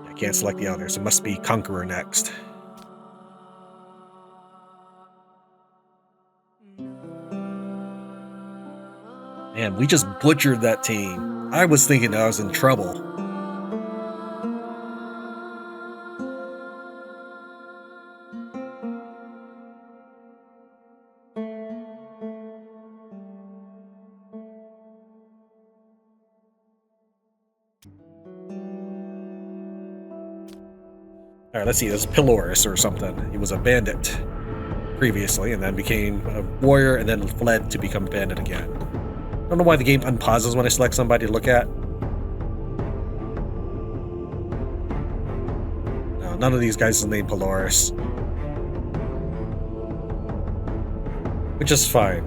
I can't select the others. It must be Conqueror next. Man, we just butchered that team. I was thinking I was in trouble. Alright, let's see. This is Piloris or something. He was a bandit previously, and then became a warrior, and then fled to become a bandit again. I don't know why the game unpauses when I select somebody to look at. No, none of these guys is named Piloris. Which is fine,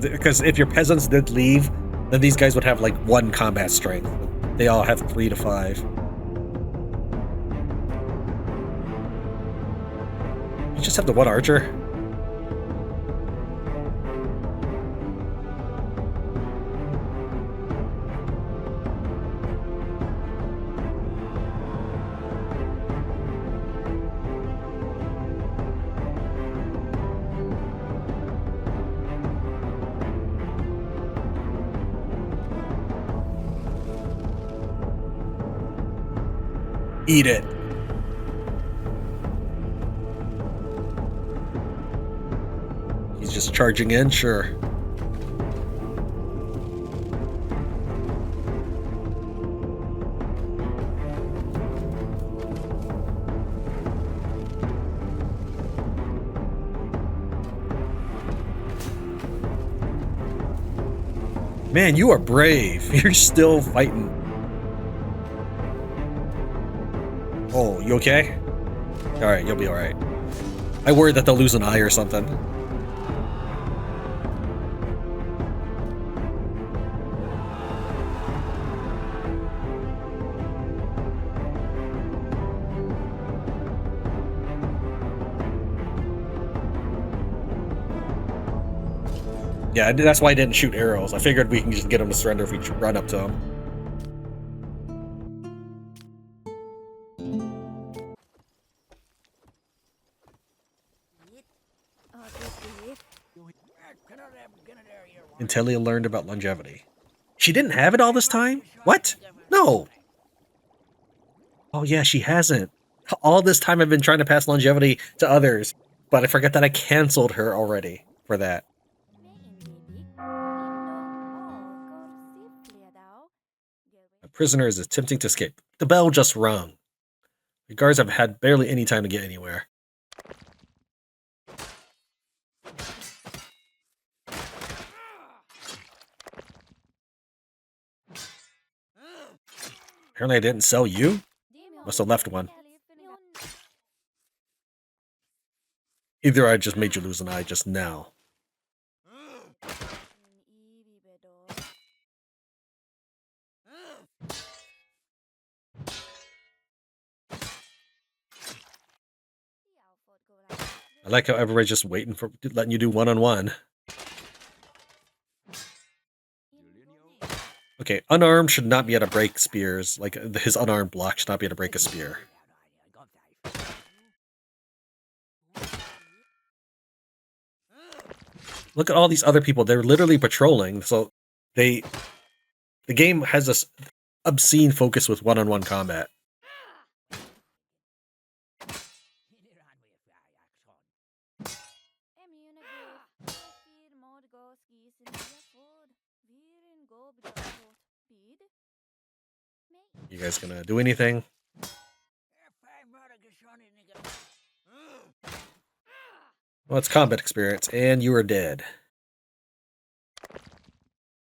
because if your peasants did leave, then these guys would have like 1 combat strength. They all have 3 to 5. You just have the 1 archer? Eat it. He's just charging in, sure. Man, you are brave. You're still fighting. Oh, you okay? Alright, you'll be alright. I worry that they'll lose an eye or something. Yeah, that's why I didn't shoot arrows. I figured we can just get him to surrender if we run up to him. Intelia learned about longevity. She didn't have it all this time? What? No! Oh yeah, she hasn't. All this time I've been trying to pass longevity to others, but I forgot that I canceled her already for that. A prisoner is attempting to escape. The bell just rung. The guards have had barely any time to get anywhere. Apparently I didn't sell you? Must have left one. Either I just made you lose an eye just now. I like how everybody's just waiting for letting you do one-on-one. Okay, unarmed should not be able to break spears. Like, his unarmed block should not be able to break a spear. Look at all these other people. They're literally patrolling, so the game has this obscene focus with one-on-one combat. You guys gonna do anything? Well, it's combat experience, and you are dead.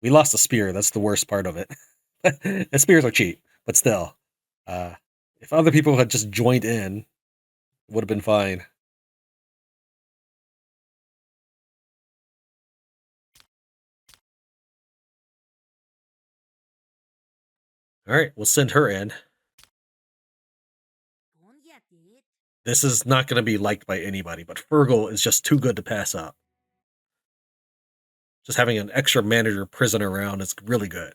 We lost a spear, that's the worst part of it. The spears are cheap, but still. If other people had just joined in, it would have been fine. Alright, we'll send her in. This is not going to be liked by anybody, but Fergal is just too good to pass up. Just having an extra manager prisoner around is really good.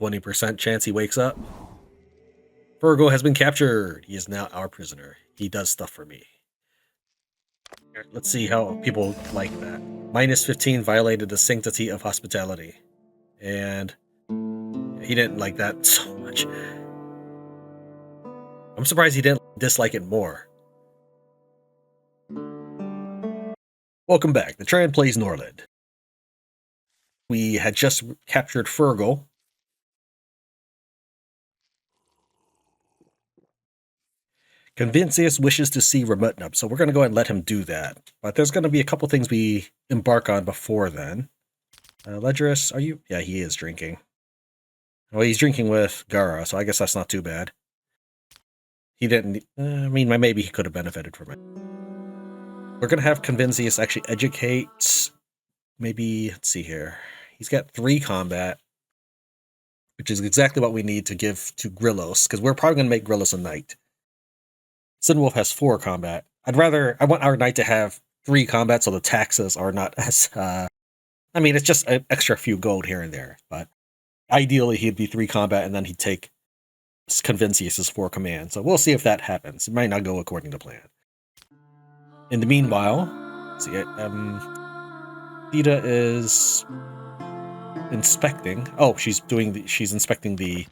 20% chance he wakes up. Fergal has been captured. He is now our prisoner. He does stuff for me. Here, let's see how people like that. -15 violated the sanctity of hospitality. And he didn't like that so much. I'm surprised he didn't dislike it more. Welcome back. The Tran plays Norland. We had just captured Fergal. Convincius wishes to see Ramutnub, so we're going to go ahead and let him do that. But there's going to be a couple things we embark on before then. Ledgerus, are you? Yeah, he is drinking. Well, he's drinking with Gara, so I guess that's not too bad. He didn't... I mean, maybe he could have benefited from it. We're going to have Convincius actually educate... Maybe, let's see here. He's got 3 combat, which is exactly what we need to give to Lirelos, because we're probably going to make Lirelos a knight. Cynwulf has 4 combat. I want our knight to have 3 combat so the taxes are not as, I mean, it's just an extra few gold here and there, but ideally he'd be 3 combat and then he'd take Convincius' 4 command. So we'll see if that happens. It might not go according to plan. In the meanwhile, see it, Theda is inspecting. Oh, she's inspecting the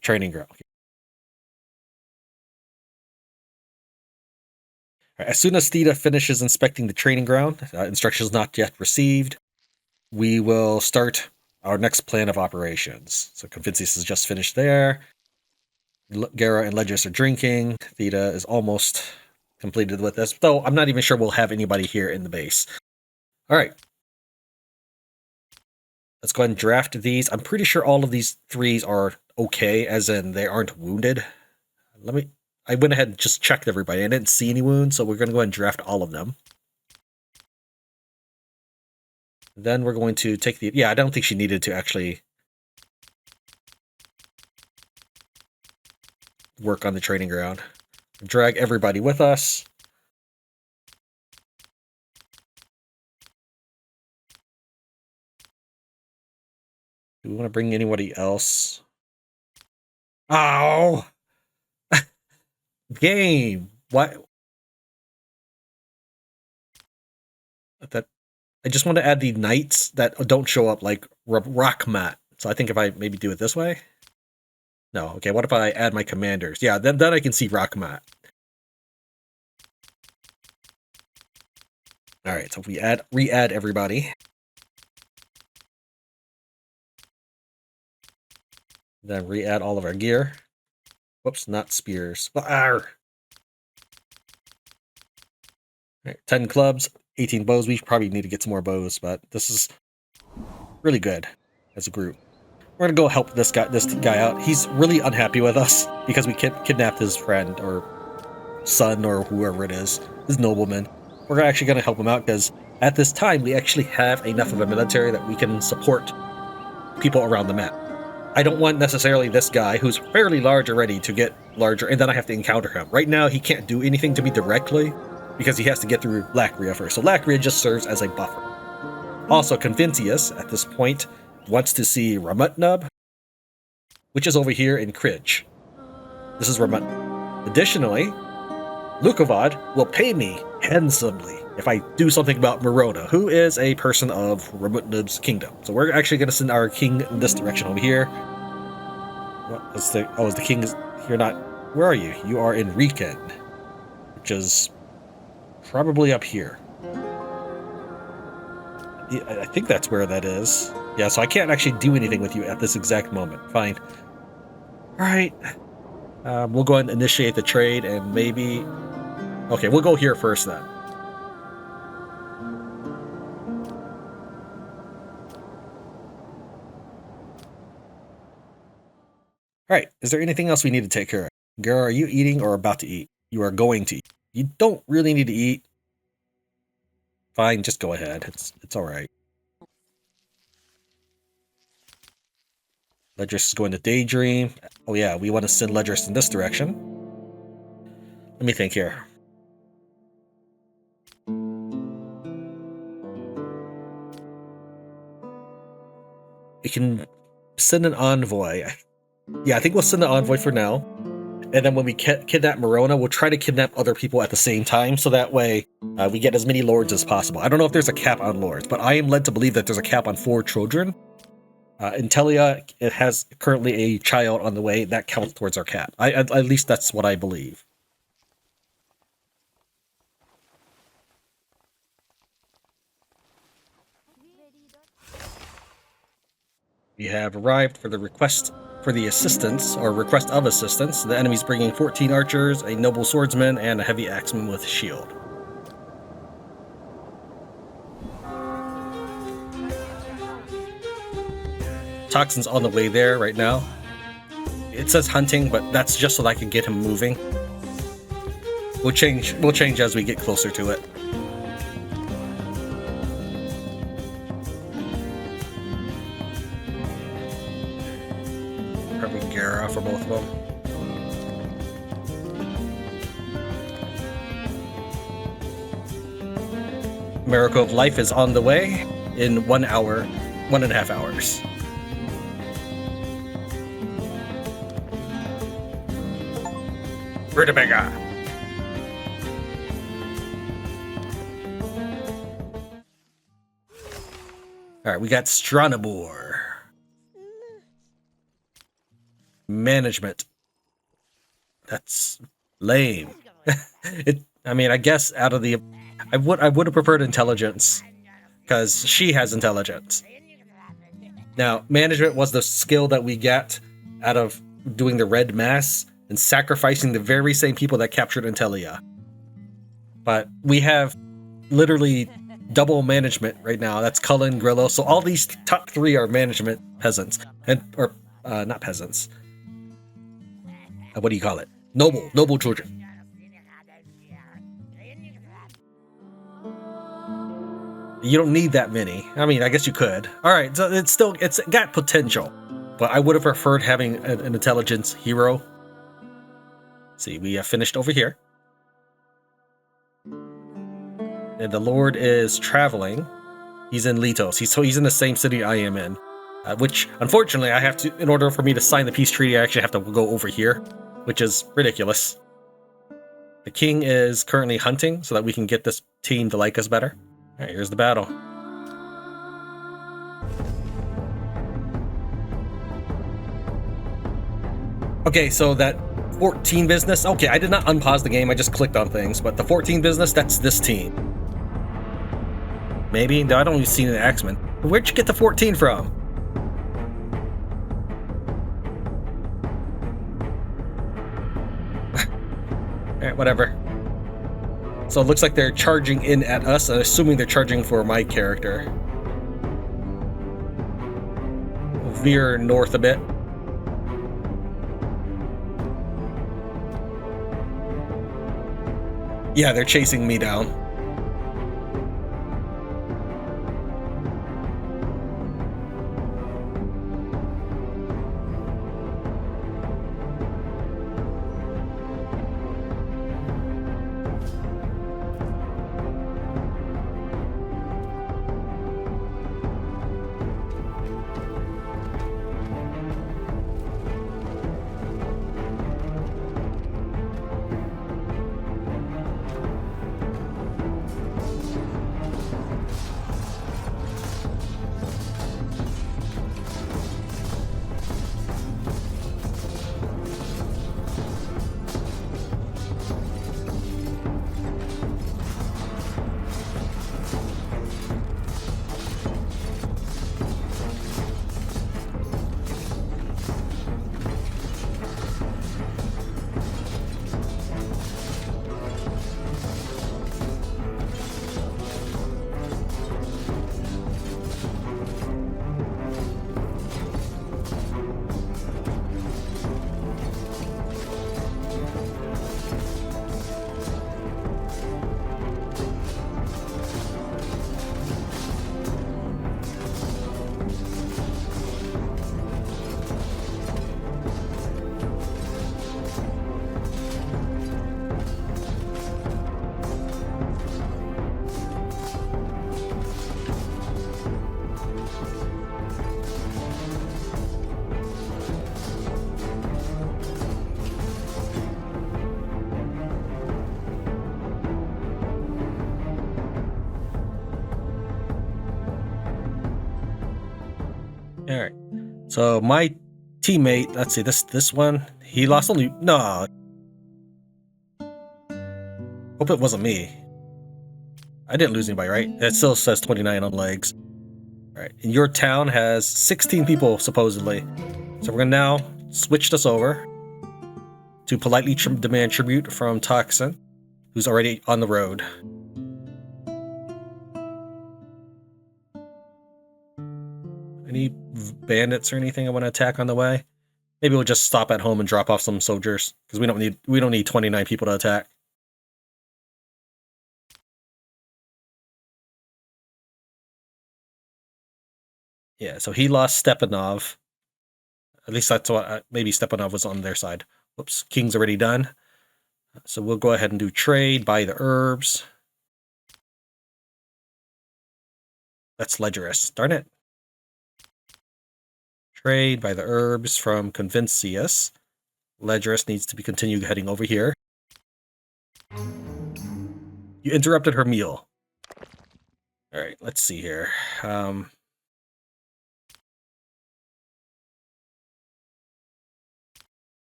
training ground. Okay. As soon as Theda finishes inspecting the training ground, instructions not yet received, we will start our next plan of operations. So Convincius has just finished there. Gara and Ledgerus are drinking. Theda is almost completed with this, though I'm not even sure we'll have anybody here in the base. All right. Let's go ahead and draft these. I'm pretty sure all of these 3s are okay, as in they aren't wounded. I went ahead and just checked everybody. I didn't see any wounds, so we're going to go ahead and draft all of them. Then we're going to take the... Yeah, I don't think she needed to actually work on the training ground. Drag everybody with us. Do we want to bring anybody else? Oh! Game! What? That... I just want to add the knights that don't show up, like Rockmat. So I think if I maybe do it this way? No, okay, what if I add my commanders? Yeah, then I can see Rockmat. Alright, so if we re-add everybody. Then re-add all of our gear. Whoops, not spears. Arr! Right, 10 clubs, 18 bows. We probably need to get some more bows, but this is really good as a group. We're gonna go help this guy out. He's really unhappy with us because we kidnapped his friend or son or whoever it is, his nobleman. We're actually gonna help him out because at this time we actually have enough of a military that we can support people around the map. I don't want necessarily this guy, who's fairly large already, to get larger, and then I have to encounter him. Right now, he can't do anything to me directly, because he has to get through Lakria first. So Lakria just serves as a buffer. Also, Convincius, at this point, wants to see Ramutnub, which is over here in Kridge. This is Ramutnub. Additionally, Luchevlad will pay me handsomely if I do something about Mirona, who is a person of Ramutnub's kingdom. So we're actually going to send our king in this direction over here. What is the... Oh, is the king... You're not... Where are you? You are in Riken, which is probably up here. Yeah, I think that's where that is. Yeah, so I can't actually do anything with you at this exact moment. Fine. Alright. We'll go ahead and initiate the trade, and maybe... Okay, we'll go here first then. Alright, is there anything else we need to take care of? Gara, are you eating or about to eat? You are going to eat. You don't really need to eat. Fine, just go ahead. It's alright. Ledgerus is going to daydream. Oh yeah, we want to send Ledgerus in this direction. Let me think here. We can send an envoy. Yeah, I think we'll send an envoy for now. And then when we kidnap Mirona, we'll try to kidnap other people at the same time, so that way we get as many lords as possible. I don't know if there's a cap on lords, but I am led to believe that there's a cap on 4 children. Intelia, it has currently a child on the way. That counts towards our cap. At least that's what I believe. We have arrived for the request for the assistance, or request of assistance. The enemy's bringing 14 archers, a noble swordsman, and a heavy axeman with shield. Toxin's on the way there right now. It says hunting, but that's just so that I can get him moving. We'll change as we get closer to it. Probably Gara for both of them. Miracle of Life is on the way in 1 hour, 1.5 hours. Rutabaga. Alright, we got Stranebor. Management. That's lame. I mean, I guess out of the... I would have preferred intelligence, because she has intelligence. Now, management was the skill that we got out of doing the Red Mass and sacrificing the very same people that captured Intelia. But we have literally double management right now. That's Cullen, Grillo. So all these top 3 are management peasants. Or not peasants. What do you call it? Noble children. You don't need that many. I mean, I guess you could. Alright, so it's got potential. But I would have preferred having an intelligence hero. See, we have finished over here. And the Lord is traveling. He's in Litos. He's in the same city I am in. Which, unfortunately, I have to, in order for me to sign the peace treaty, I actually have to go over here. Which is ridiculous. The king is currently hunting so that we can get this team to like us better. Alright, here's the battle. Okay, so that 14 business. Okay, I did not unpause the game, I just clicked on things. But the 14 business, that's this team. Maybe? No, I don't even see an axeman. Where'd you get the 14 from? Alright, whatever. So it looks like they're charging in at us, assuming they're charging for my character. We'll veer north a bit. Yeah, they're chasing me down. All right. So my teammate, let's see, this one, he lost only no. Hope it wasn't me. I didn't lose anybody, right? It still says 29 on legs. All right. And your town has 16 people supposedly. So we're gonna now switch this over to politely demand tribute from Toxin, who's already on the road. Any bandits or anything I want to attack on the way? Maybe we'll just stop at home and drop off some soldiers because we don't need 29 people to attack. Yeah, so he lost Stepanov. At least that's what maybe Stepanov was on their side. Whoops, King's already done. So we'll go ahead and do trade, buy the herbs. That's Ledgerous. Darn it. Trade, buy the herbs from Convincius. Ledgerous needs to be continued heading over here. You interrupted her meal. All right, let's see here.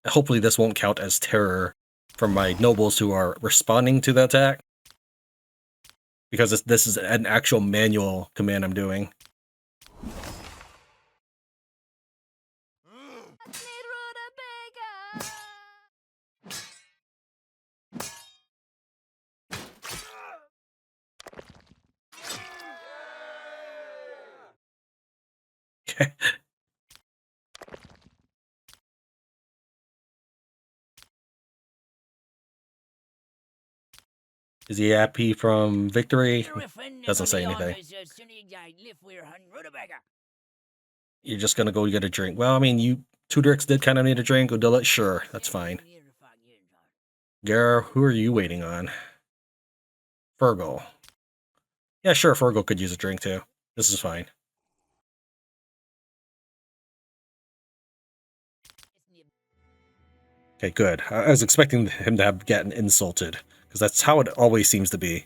Hopefully this won't count as terror from my nobles who are responding to the attack. Because this is an actual manual command I'm doing. Is he happy from victory? Doesn't say anything. You're just gonna go get a drink. Well, I mean, you Tudorix did kind of need a drink. Odila, sure, that's fine. Gara, who are you waiting on? Fergal. Yeah, sure, Fergal could use a drink too. This is fine. Okay, good. I was expecting him to have gotten insulted, because that's how it always seems to be.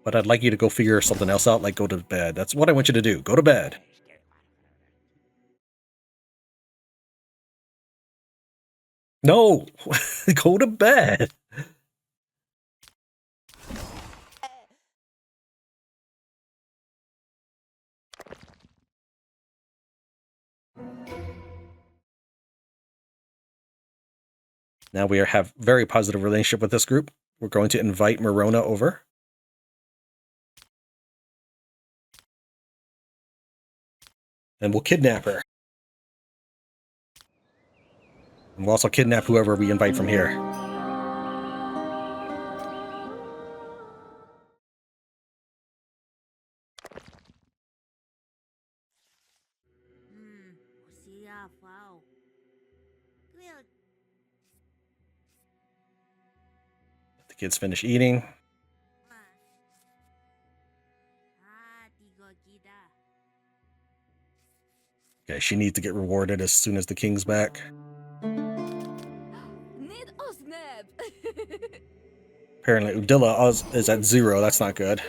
But I'd like you to go figure something else out, like go to bed. That's what I want you to do. Go to bed. No! Go to bed! Now we have very positive relationship with this group. We're going to invite Mirona over. And we'll kidnap her. And we'll also kidnap whoever we invite from here. The kids finish eating. Okay, she needs to get rewarded as soon as the king's back. Apparently, Udilla is at 0. That's not good.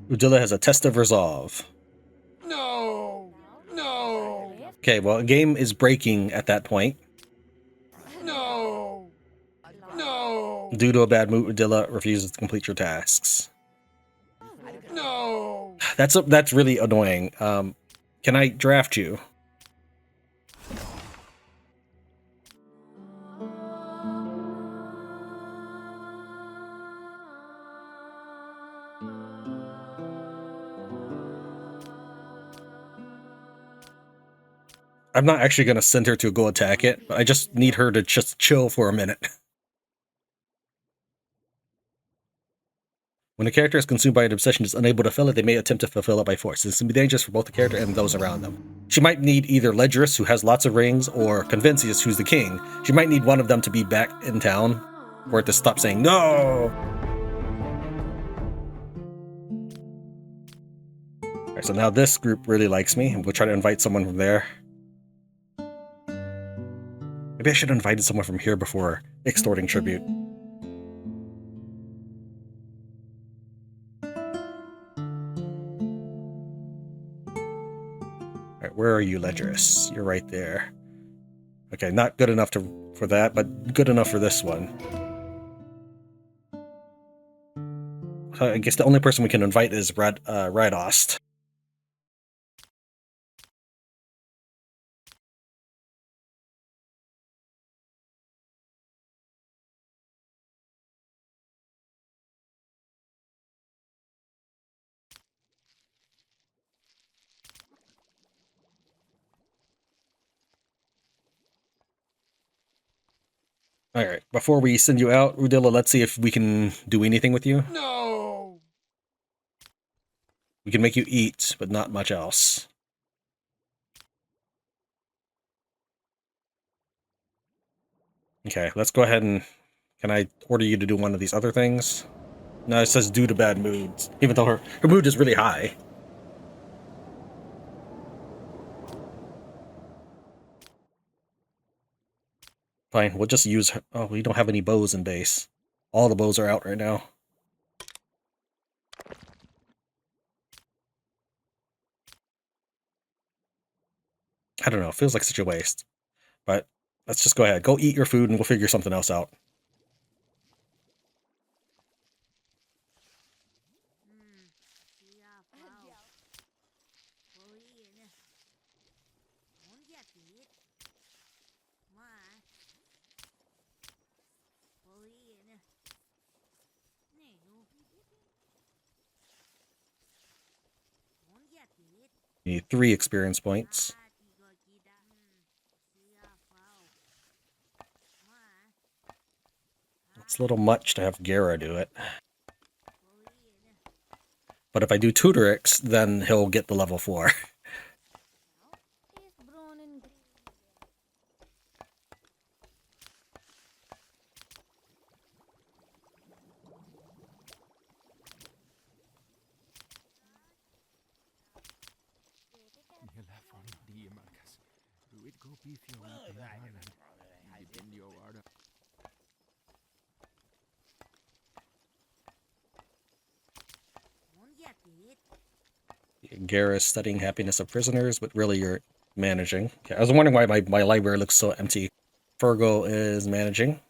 Udilla has a test of resolve. No! No! Okay, well, a game is breaking at that point. No! No! Due to a bad mood, Udilla refuses to complete your tasks. No! That's really annoying. Can I draft you? I'm not actually going to send her to go attack it, but I just need her to just chill for a minute. When a character is consumed by an obsession and is unable to fill it, they may attempt to fulfill it by force. This can be dangerous for both the character and those around them. She might need either Ledgerus, who has lots of rings, or Convencius, who's the king. She might need one of them to be back in town for it to stop saying no. Alright, so now this group really likes me, and we'll try to invite someone from there. Maybe I should have invited someone from here before extorting tribute. Alright, where are you, Ledgerus? You're right there. Okay, not good enough for that, but good enough for this one. I guess the only person we can invite is Radost. Alright, before we send you out, Udilla, let's see if we can do anything with you. No! We can make you eat, but not much else. Okay, let's go ahead and... Can I order you to do one of these other things? No, it says due to bad moods, even though her mood is really high. Fine, we'll just use her. Oh, we don't have any bows in base. All the bows are out right now. I don't know, it feels like such a waste. But let's just go ahead. Go eat your food and we'll figure something else out. Need 3 experience points. It's a little much to have Gara do it. But if I do Tutorix, then he'll get the level 4. Gara is studying happiness of prisoners, but really you're managing. Okay, I was wondering why my library looks so empty. Fergal is managing.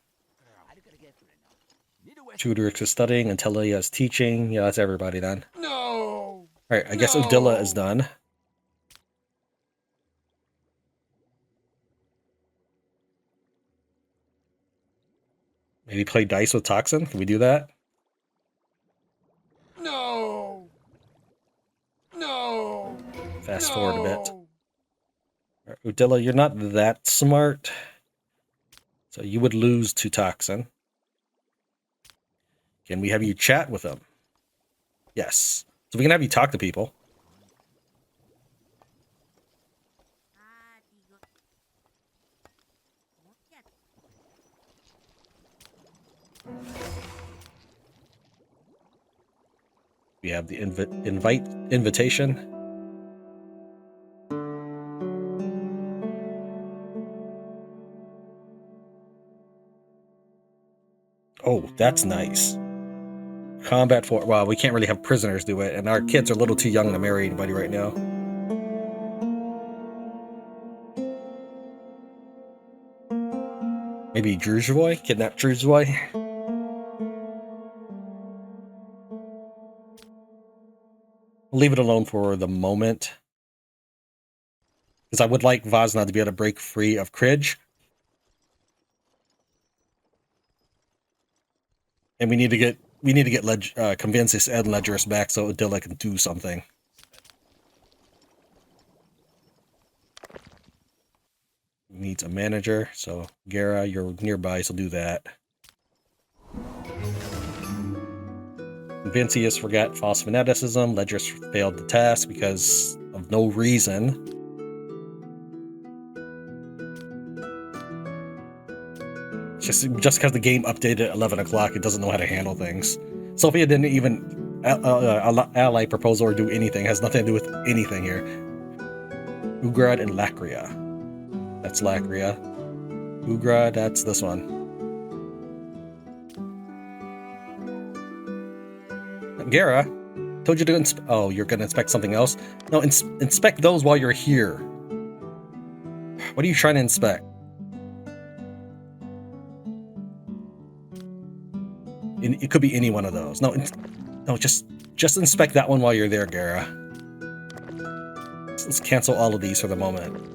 Tutorix is studying, and Telia is teaching. Yeah, that's everybody then. No! Alright, I guess Udilla is done. Maybe play dice with Toxin? Can we do that? No! No! Fast forward a bit. Right, Udilla, you're not that smart. So you would lose to Toxin. Can we have you chat with them? Yes. So we can have you talk to people. We have the invitation. Oh, that's nice. Combat for... Well, we can't really have prisoners do it, and our kids are a little too young to marry anybody right now. Maybe Druzhvoy? Kidnap Druzhvoy? We'll leave it alone for the moment. Because I would like Vazna to be able to break free of Kridge. And we need to get Convencius and Ledgerus back so Udilla can do something. needs a manager, so Gara, you're nearby, so do that. Vincius forgot false fanaticism. Ledger's failed the task because of no reason. Just because the game updated at 11 o'clock, it doesn't know how to handle things. Sophia didn't even ally proposal or do anything. Has nothing to do with anything here. Ugrad and Lakria. That's Lakria. Ugrad, that's this one. Gara, told you to oh, you're gonna inspect something else? No, inspect those while you're here. What are you trying to inspect? It could be any one of those. No, just inspect that one while you're there, Gara. Let's cancel all of these for the moment.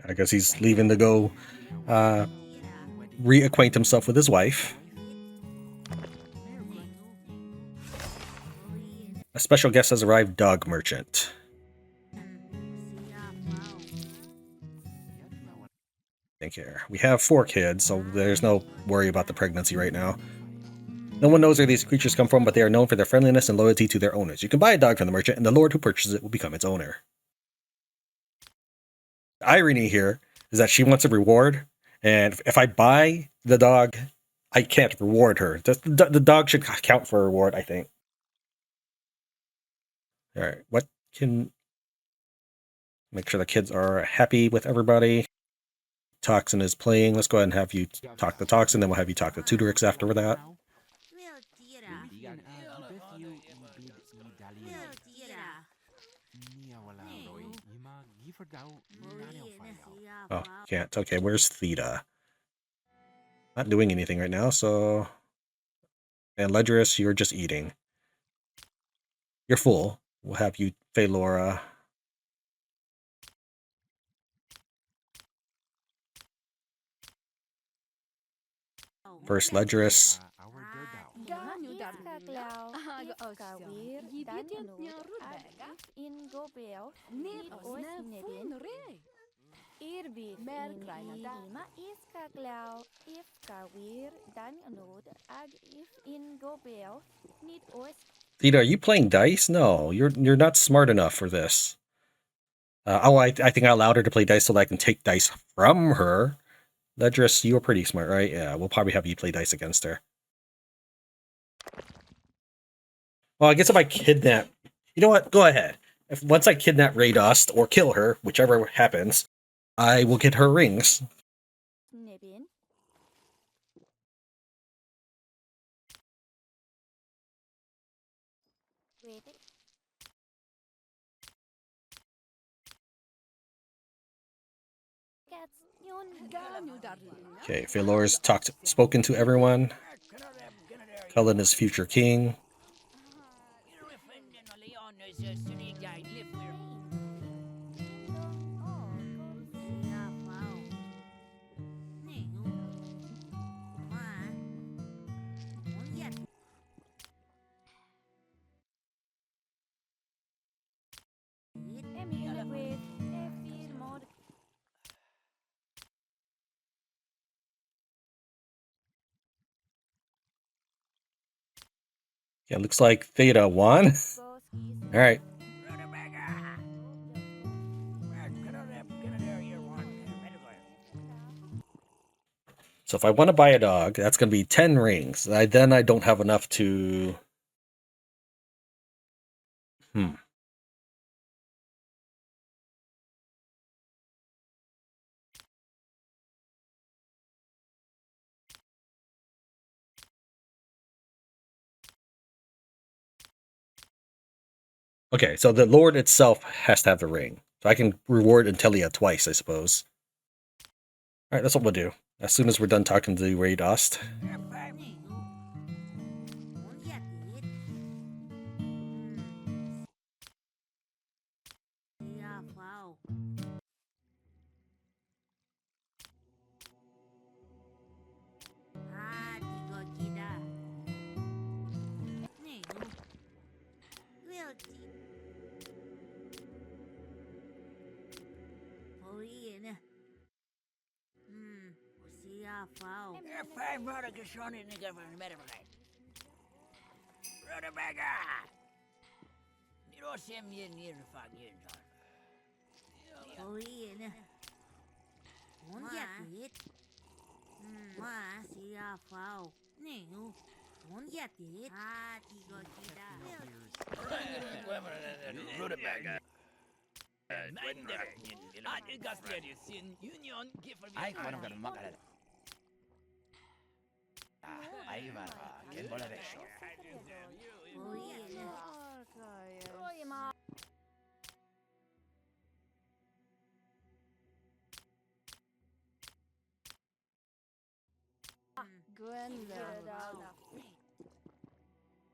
I guess he's leaving to go reacquaint himself with his wife. A special guest has arrived, dog merchant. Thank you. We have 4 kids, so there's no worry about the pregnancy right now. No one knows where these creatures come from, but they are known for their friendliness and loyalty to their owners. You can buy a dog from the merchant, and the lord who purchases it will become its owner. The irony here is that she wants a reward, and if I buy the dog, I can't reward her. The dog should count for a reward, I think. Alright, what can... Make sure the kids are happy with everybody. Toxin is playing. Let's go ahead and have you talk to Toxin, then we'll have you talk to Tudorix after that. Oh, can't. Okay, where's Theda? Not doing anything right now, so... And Ledgerus, you're just eating. You're full. We'll have you, Phaelora. First Ledgerus. Theda, are you playing dice? No, you're not smart enough for this. I think I allowed her to play dice so that I can take dice from her. Ledgerus, you were pretty smart, right? Yeah, we'll probably have you play dice against her. Well, I guess if I kidnap... You know what? Go ahead. Once I kidnap Radost, or kill her, whichever happens, I will get her rings. Okay, Phaelora's spoken to everyone. Cullen is future king. Yeah, looks like Theda won. Alright. So if I want to buy a dog, that's going to be 10 rings. Then I don't have enough to... Okay, so the Lord itself has to have the ring. So I can reward Intelia twice, I suppose. Alright, that's what we'll do. As soon as we're done talking to Radost.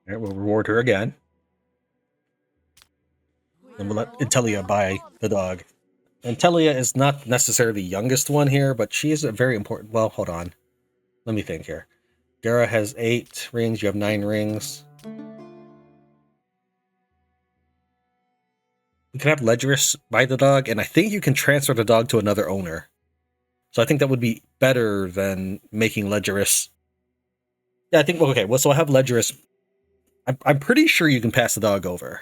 Alright, we'll reward her again. And we'll let Intelia buy the dog. Intelia is not necessarily the youngest one here, but she is a very important... Well, hold on. Let me think here. Gara has 8 rings, you have 9 rings. We could have Ledgerus buy the dog, and I think you can transfer the dog to another owner. So I think that would be better than making Ledgerus... Yeah, I think... Okay, well, so I have Ledgerus... I'm pretty sure you can pass the dog over.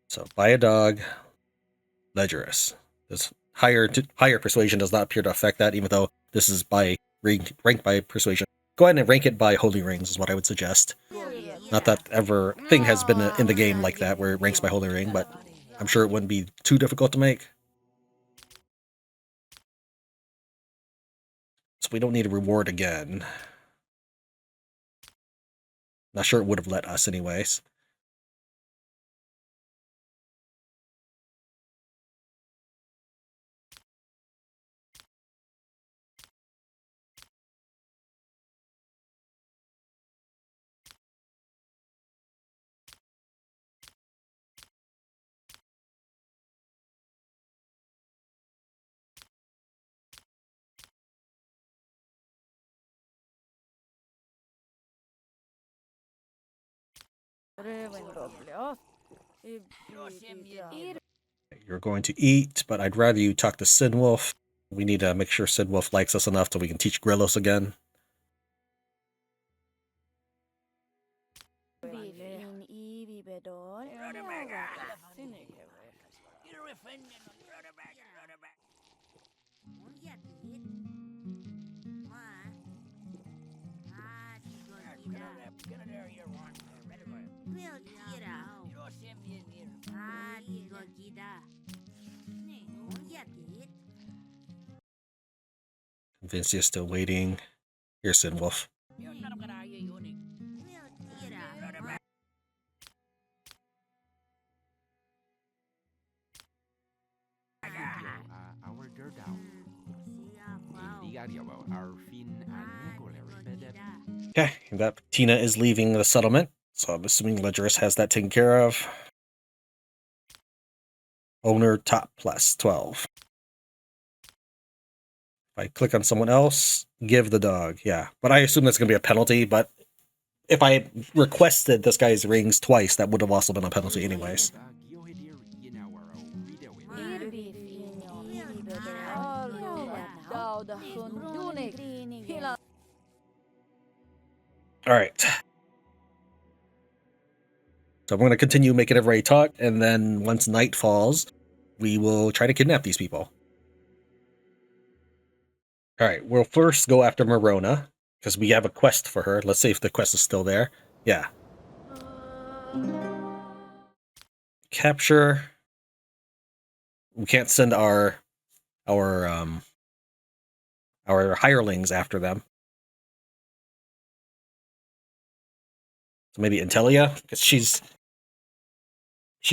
So buy a dog, Ledgerus. This higher persuasion does not appear to affect that, even though this is by ranked by persuasion. Go ahead and rank it by holy rings is what I would suggest. Not that ever thing has been in the game like that where it ranks by holy ring, but I'm sure it wouldn't be too difficult to make. So we don't need a reward again. Not sure it would have let us anyways. You're going to eat, but I'd rather you talk to Cynwulf. We need to make sure Cynwulf likes us enough so we can teach Lirelos again. Vincia's still waiting. Here's Cynwulf. Okay, that Tina is leaving the settlement, so I'm assuming Ledgerus has that taken care of. Owner top plus 12. If I click on someone else, give the dog. Yeah, but I assume that's going to be a penalty, but if I had requested this guy's rings twice, that would have also been a penalty anyways. Alright. So I'm going to continue making everybody talk, and then once night falls, we will try to kidnap these people. Alright, we'll first go after Mirona, because we have a quest for her. Let's see if the quest is still there. Yeah. Capture. We can't send our hirelings after them. So maybe Intelia, because she's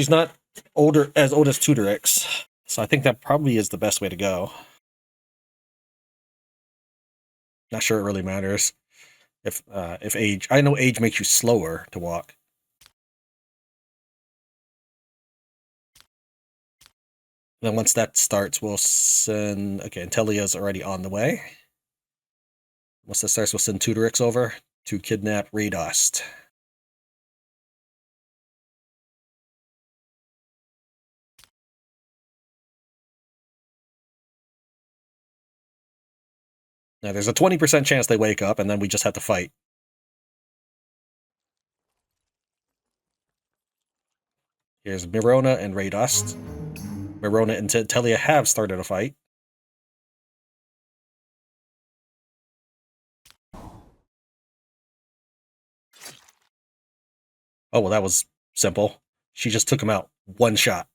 not old as Tudorix. So I think that probably is the best way to go. Not sure it really matters if age. I know age makes you slower to walk. Then once that starts, we'll send... Okay, Intelia's already on the way. Once that starts, we'll send Tudorix over to kidnap Radost. Now, there's a 20% chance they wake up, and then we just have to fight. Here's Mirona and Radost. Mirona and Telia have started a fight. Oh, well, that was simple. She just took him out. One shot.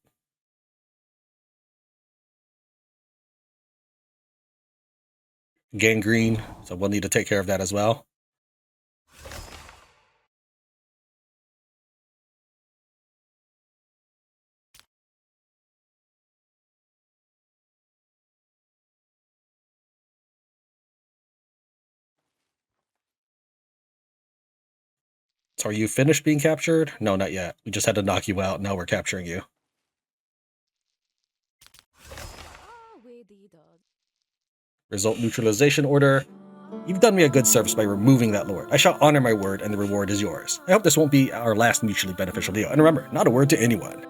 Gangrene, so we'll need to take care of that as well. So are you finished being captured? No, not yet. We just had to knock you out. Now we're capturing you. Result Neutralization Order. You've done me a good service by removing that lord. I shall honor my word, and the reward is yours. I hope this won't be our last mutually beneficial deal. And remember, not a word to anyone.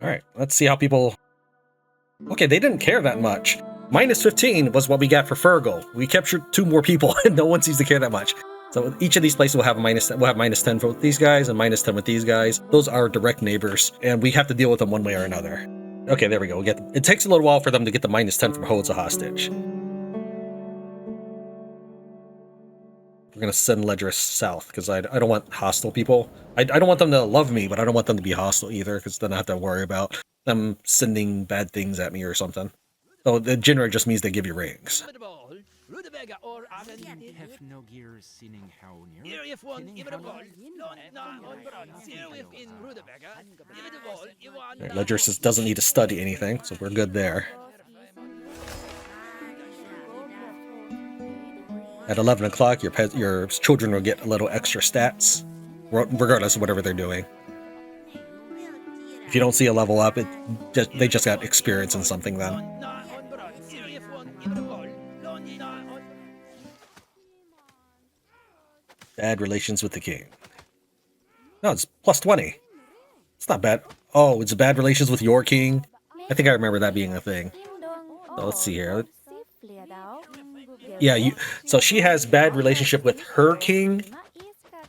Alright, let's see how people... Okay, they didn't care that much. Minus 15 was what we got for Fergal. We captured 2 more people, and no one seems to care that much. So each of these places will have minus 10 for these guys, and minus 10 with these guys. Those are direct neighbors, and we have to deal with them one way or another. Okay, there we go. It takes a little while for them to get the minus 10 from Holds a hostage. We're going to send Ledris south, because I don't want hostile people. I don't want them to love me, but I don't want them to be hostile either, because then I have to worry about them sending bad things at me or something. Oh, the Jinra just means they give you rings. Right, Ledris doesn't need to study anything, so we're good there. At 11 o'clock, your children will get a little extra stats, regardless of whatever they're doing. If you don't see a level up, they just got experience in something then. Bad relations with the king. No, it's plus 20. It's not bad. Oh, it's bad relations with your king? I think I remember that being a thing. So let's see here. Yeah, so she has bad relationship with her king,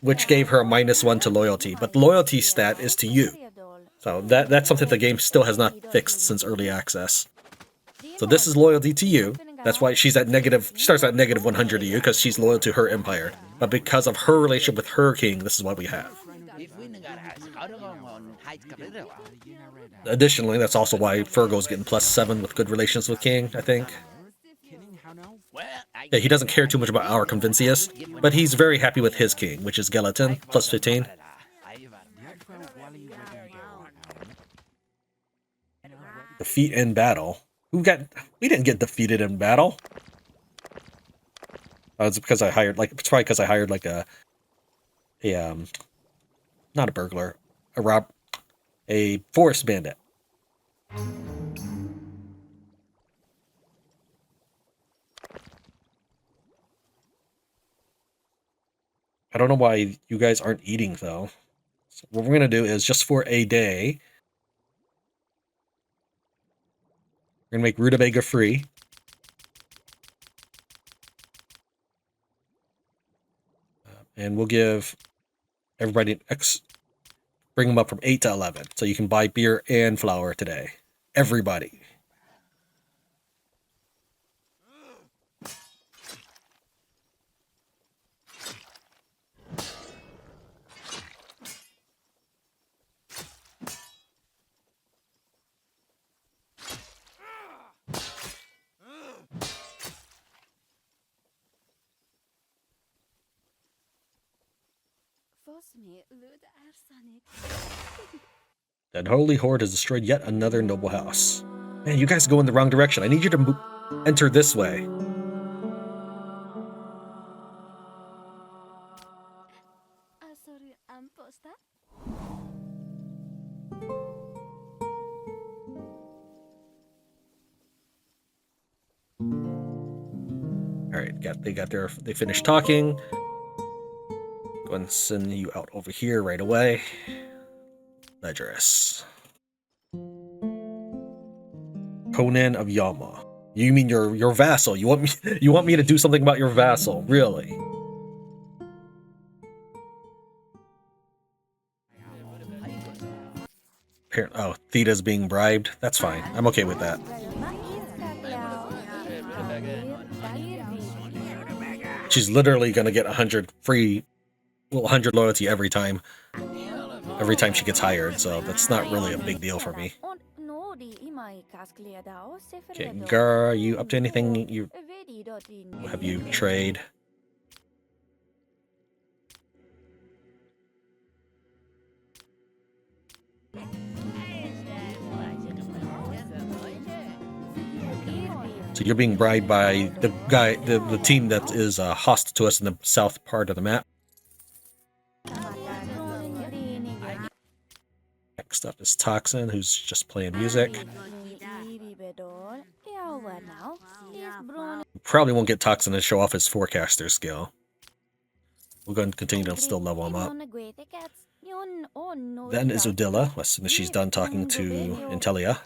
which gave her a -1 to loyalty, but the loyalty stat is to you. So that's something the game still has not fixed since early access. So this is loyalty to you. That's why she starts at -100 to you, because she's loyal to her empire. But because of her relationship with her king, this is what we have. Additionally, that's also why Fergal's getting +7 with good relations with king, I think. Yeah, he doesn't care too much about our Convincius, but he's very happy with his king, which is Gelatin, +15. Defeat in battle. We didn't get defeated in battle. It's because I hired, it's probably because I hired, not a burglar, a forest bandit. I don't know why you guys aren't eating, though. So what we're going to do is, just for a day, we're going to make Rutabaga free. And we'll give everybody bring them up from 8 to 11. So you can buy beer and flour today. Everybody. That holy horde has destroyed yet another noble house. Man, you guys go in the wrong direction. I need you to enter this way. Alright, they finished talking. Go and send you out over here right away. Ledris. Conan of Yalma. You mean your vassal? You want me to do something about your vassal? Really? Oh, Theda's being bribed. That's fine. I'm okay with that. She's literally gonna get 100 free, 100 loyalty every time she gets hired. So that's not really a big deal for me. Okay, Gar, are you up to anything? You have you trade? So you're being bribed by the guy, the team that is hostile to us in the south part of the map. Next up is Toxin, who's just playing music. Probably won't get Toxin to show off his forecaster skill. We're going to continue to still level him up. Then is Udilla, as soon as she's done talking to Intelia.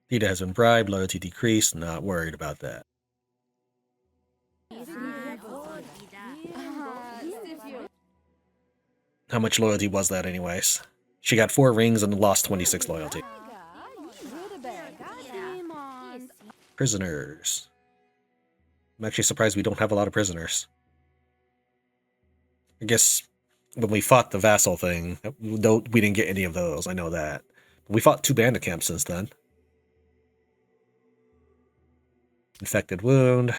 Theda has been bribed, loyalty decreased, not worried about that. How much loyalty was that anyways? She got 4 rings and lost 26 loyalty. Prisoners. I'm actually surprised we don't have a lot of prisoners. I guess when we fought the vassal thing, we didn't get any of those, I know that. But we fought 2 bandit camps since then. Infected wound.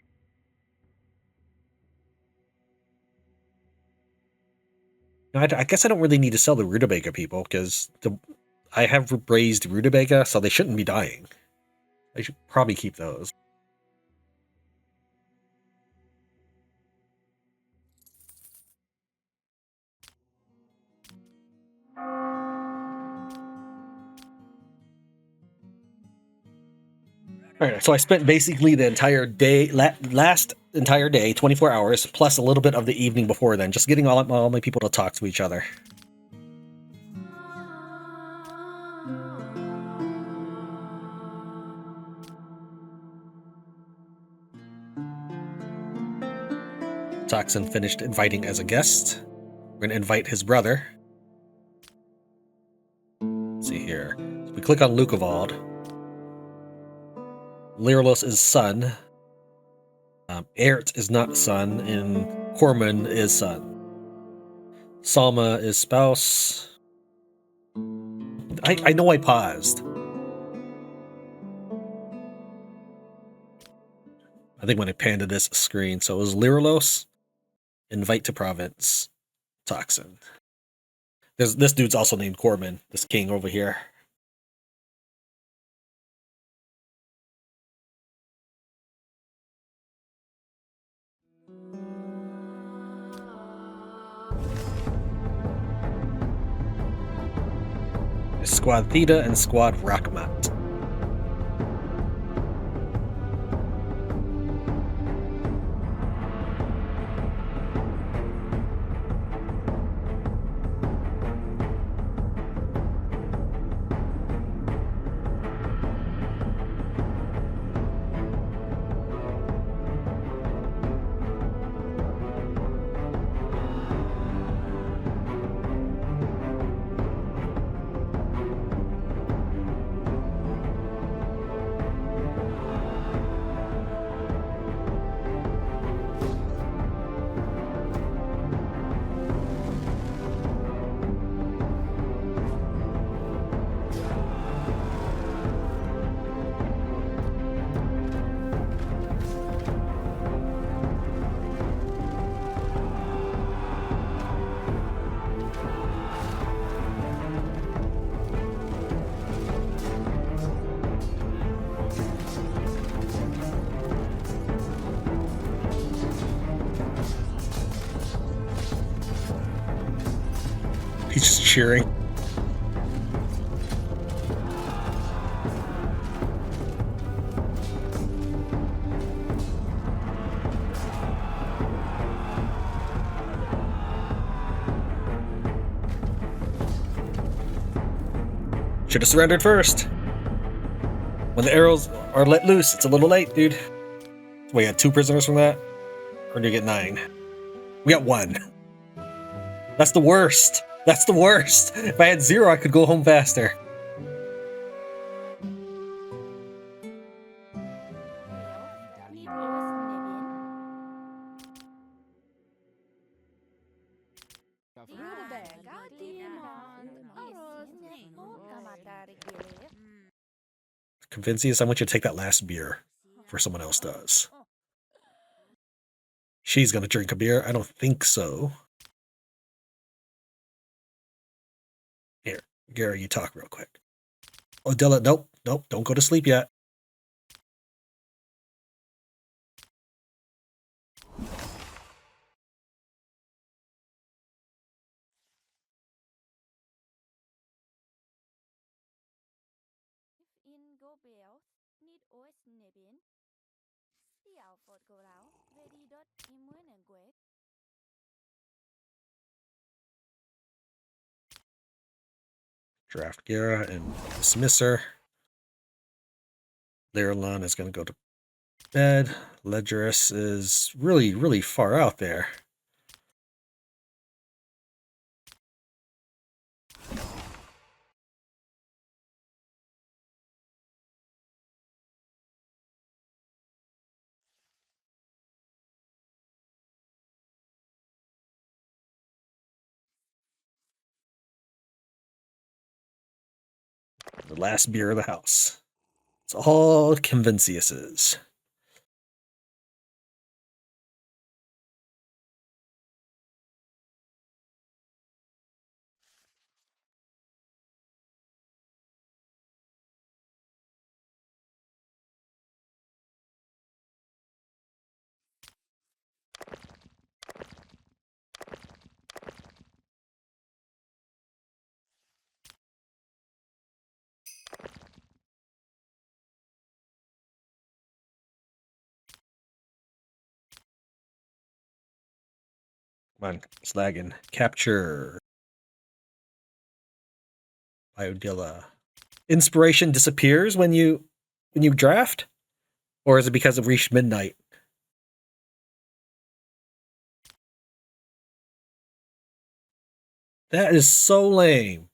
I guess I don't really need to sell the rutabaga people, because I have raised rutabaga, so they shouldn't be dying. I should probably keep those. Alright, so I spent basically the entire day, last entire day, 24 hours, plus a little bit of the evening before then, just getting all my people to talk to each other. Toxin finished inviting as a guest. We're gonna invite his brother. Let's see here. So we click on Luchevlad. Lirelos is son. Ert is not son, and Corman is son. Salma is spouse. I know I paused. I think when I panned to this screen, so it was Lirelos, invite to province, Toxin. This dude's also named Corman, this king over here. Squad Theda and Squad Rakhmat. He's just cheering. Should have surrendered first. When the arrows are let loose, it's a little late, dude. We got 2 prisoners from that? Or do you get 9? We got 1. That's the worst. That's the worst. If I had 0, I could go home faster. Convincius, I want you to take that last beer before someone else does. She's gonna drink a beer. I don't think so. Here, Gary, you talk real quick. Odella, nope, don't go to sleep yet. Draft Gara and dismiss her. Lirelond is going to go to bed. Ledgerus is really, really far out there. The last beer of the house. It's all Convincius's. Come on, Slaggin. Capture. Iodilla. Inspiration disappears when you draft? Or is it because of reached midnight? That is so lame.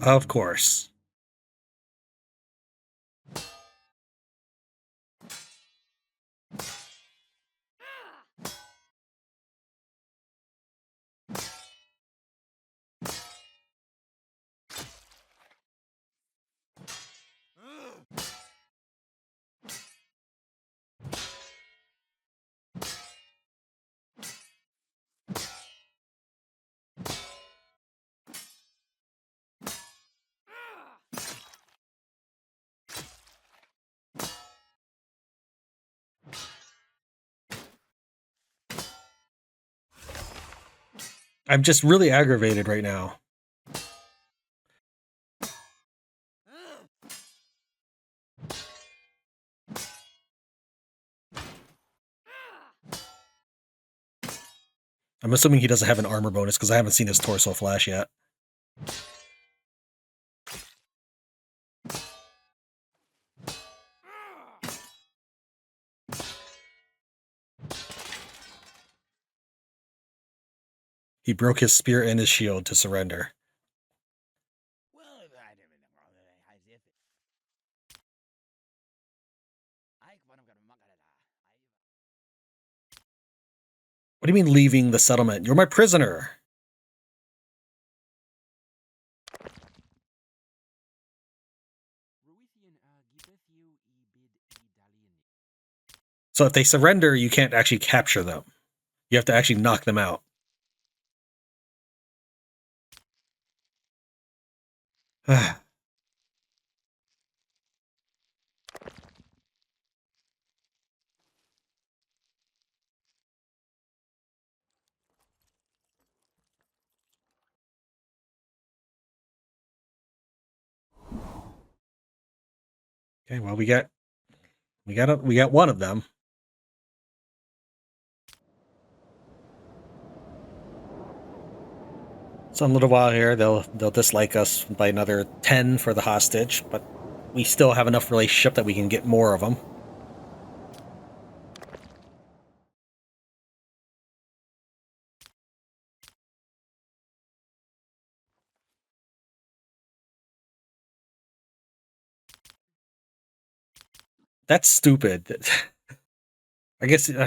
Of course. I'm just really aggravated right now. I'm assuming he doesn't have an armor bonus because I haven't seen his torso flash yet. He broke his spear and his shield to surrender. What do you mean leaving the settlement? You're my prisoner. So if they surrender, you can't actually capture them. You have to actually knock them out. Okay, well we got one of them. So in a little while here, they'll dislike us by another 10 for the hostage, but we still have enough relationship that we can get more of them. That's stupid. I guess, all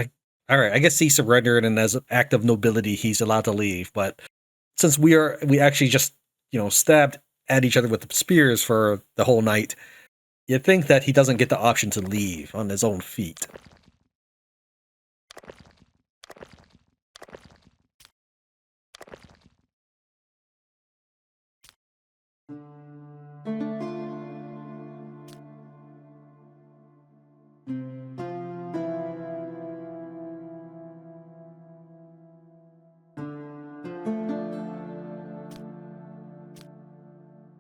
right, I guess he surrendered, and as an act of nobility, he's allowed to leave. But since we actually just, stabbed at each other with the spears for the whole night, you'd think that he doesn't get the option to leave on his own feet.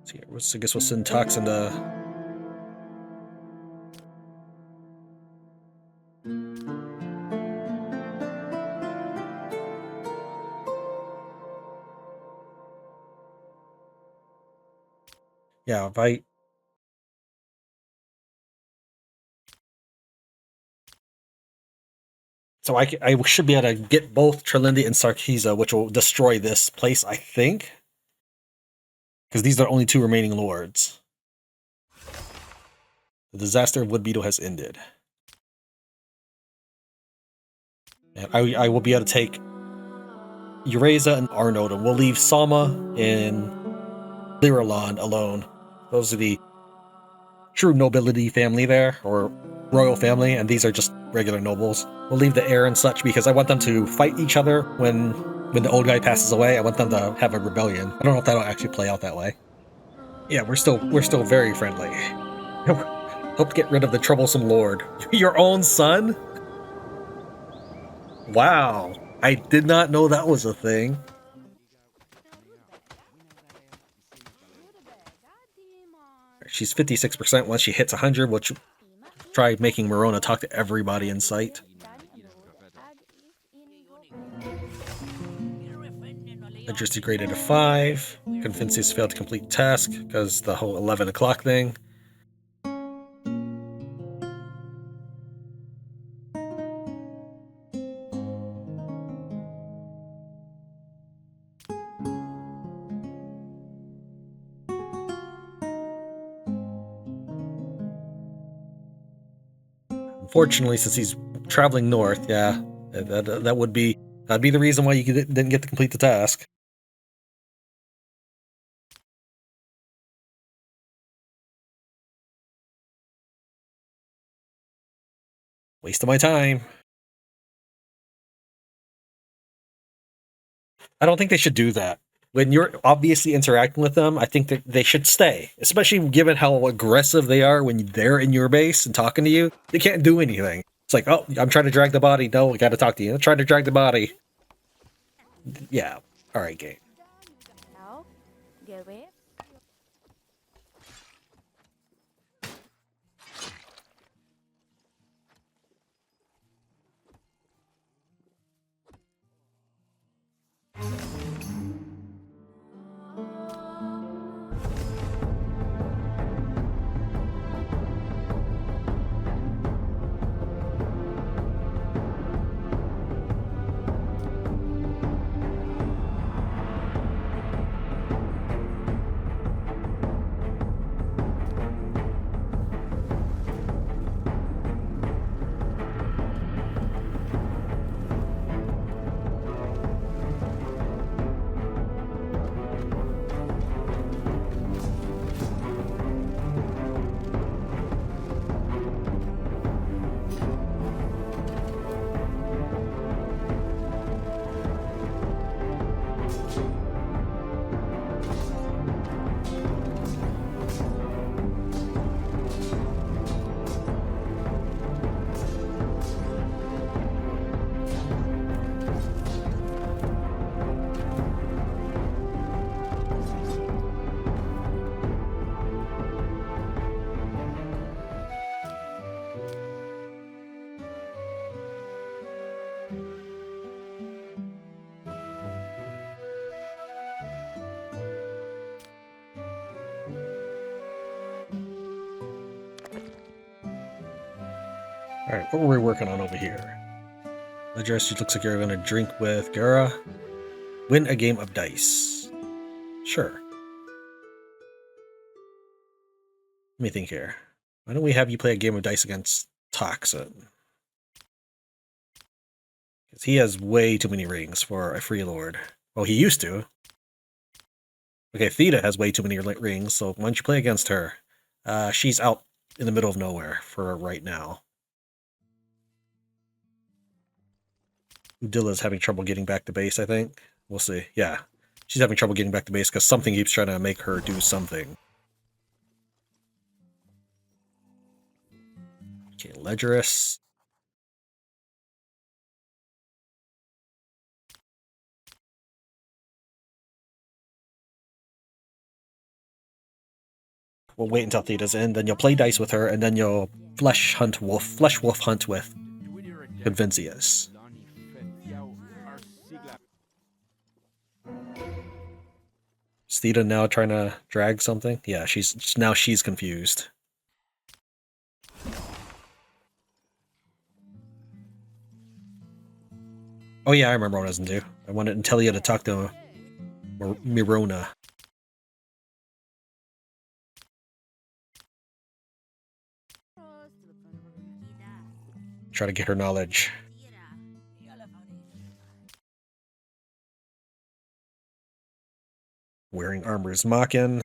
So yeah, I guess we'll send Tox into... Yeah, if I... So I should be able to get both Trelindi and Sarkisa, which will destroy this place, I think. Because these are the only two remaining lords. The disaster of Wood Beetle has ended. And I will be able to take Uraeusa and Arnold, and we'll leave Sama and Lirelond alone. Those are the true nobility family there, or royal family, and these are just regular nobles. We'll leave the heir and such because I want them to fight each other when the old guy passes away. I want them to have a rebellion. I don't know if that'll actually play out that way. Yeah, we're still very friendly. Hope to get rid of the troublesome lord. Your own son? Wow, I did not know that was a thing. She's 56% once she hits 100, which try making Mirona talk to everybody in sight. Interest degraded to 5. Convinces failed to complete task because the whole 11 o'clock thing. Unfortunately, since he's traveling north, yeah, that'd be the reason why you didn't get to complete the task. Waste of my time. I don't think they should do that. When you're obviously interacting with them, I think that they should stay. Especially given how aggressive they are when they're in your base and talking to you. They can't do anything. It's like, oh, I'm trying to drag the body. No, I gotta talk to you. I'm trying to drag the body. Yeah. Alright, game. Alright, what were we working on over here? Ledger, it looks like you're gonna drink with Gara. Win a game of dice. Sure. Let me think here. Why don't we have you play a game of dice against Toxin? Because he has way too many rings for a free lord. Well, he used to. Okay, Theda has way too many rings, so why don't you play against her? She's out in the middle of nowhere for right now. Udilla's having trouble getting back to base, I think. We'll see. Yeah, she's having trouble getting back to base because something keeps trying to make her do something. Okay, Ledgerus. We'll wait until Theda's in, then you'll play dice with her, and then you'll flesh wolf hunt with Convincius. Is Theda now trying to drag something? Yeah, she's confused. Oh yeah, I remember what I was gonna do. I wanted to tell you to talk to Mirona. Try to get her knowledge. Wearing armor is Mockin.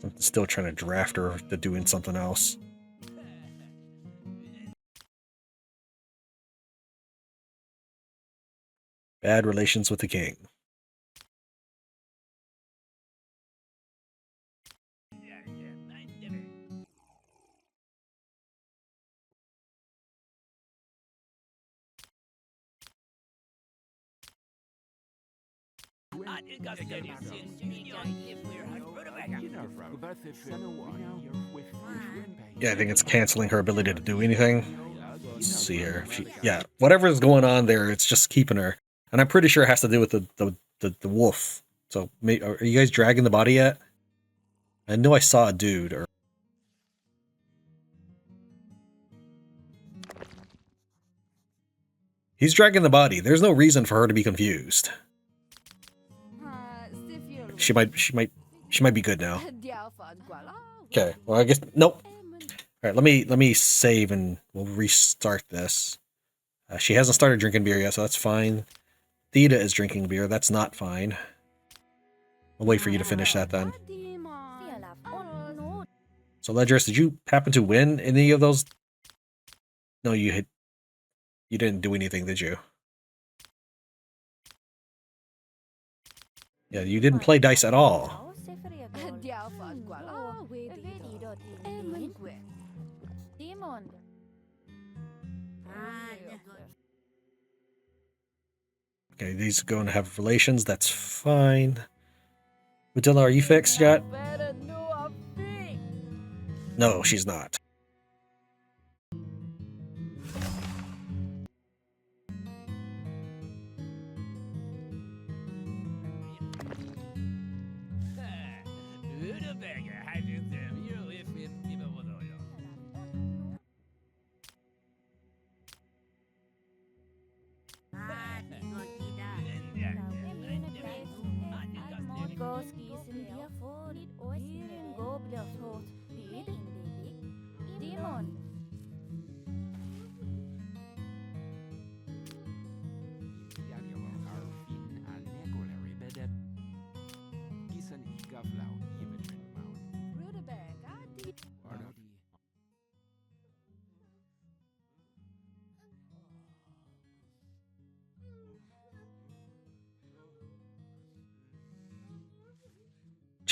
I'm still trying to draft her to doing something else. Bad relations with the king. Yeah, I think it's canceling her ability to do anything. Let's see here. Yeah, whatever's going on there, it's just keeping her. And I'm pretty sure it has to do with the wolf. So, are you guys dragging the body yet? I know I saw a dude. Or he's dragging the body. There's no reason for her to be confused. She might be good now. Okay, well I guess nope. Alright, let me save and we'll restart this. She hasn't started drinking beer yet, so that's fine. Theda is drinking beer, that's not fine. I'll wait for you to finish that then. So Ledgerus, did you happen to win any of those? No, you didn't do anything, did you? Yeah, you didn't play dice at all. Okay, these are going to have relations, that's fine. Udilla, are you fixed yet? No, she's not.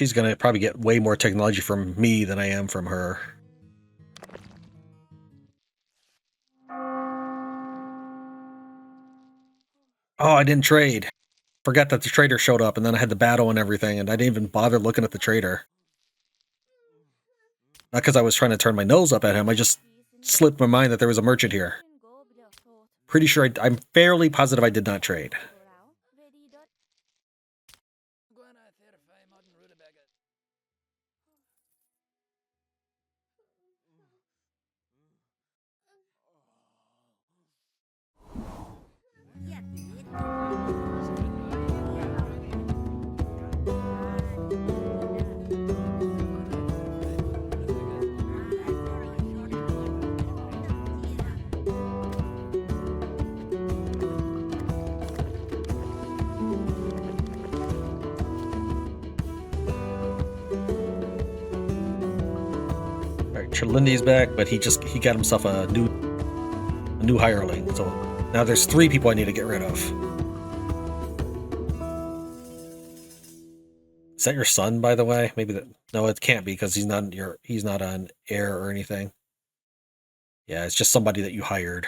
She's gonna probably get way more technology from me than I am from her. Oh, I didn't trade. Forgot that the trader showed up, and then I had the battle and everything, and I didn't even bother looking at the trader. Not because I was trying to turn my nose up at him, I just slipped my mind that there was a merchant here. Pretty sure I'm fairly positive I did not trade. Alright, Trlindy's back, but he got himself a new hireling, so now there's 3 people I need to get rid of. Is that your son, by the way? Maybe that. No, it can't be because he's not an heir or anything. Yeah, it's just somebody that you hired.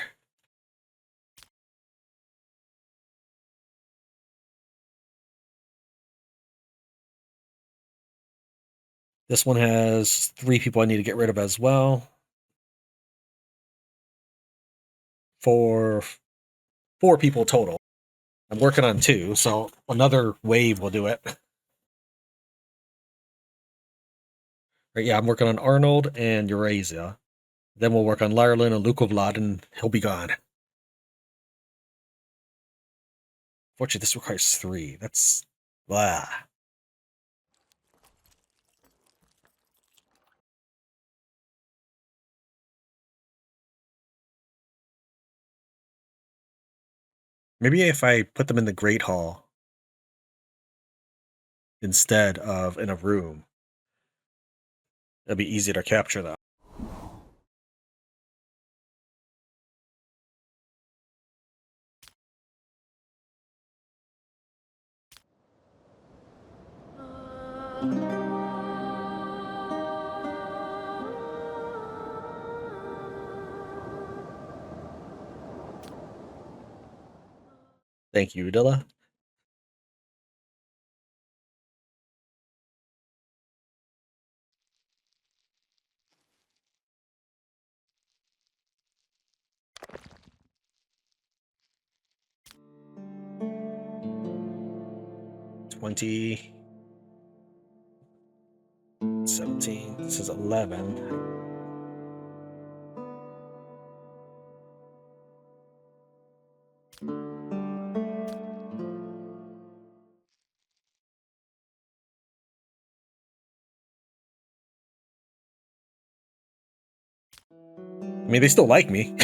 This one has 3 people I need to get rid of as well. 4 people total. I'm working on 2, so another wave will do it. Right, yeah, I'm working on Arnold and Uraeusa. Then we'll work on Lirelond and Luchevlad, and he'll be gone. Fortunately, this requires 3. That's blah. Maybe if I put them in the Great Hall instead of in a room, it'll be easier to capture them. Thank you, Dilla. $20, $17. This is $11. I mean, they still like me.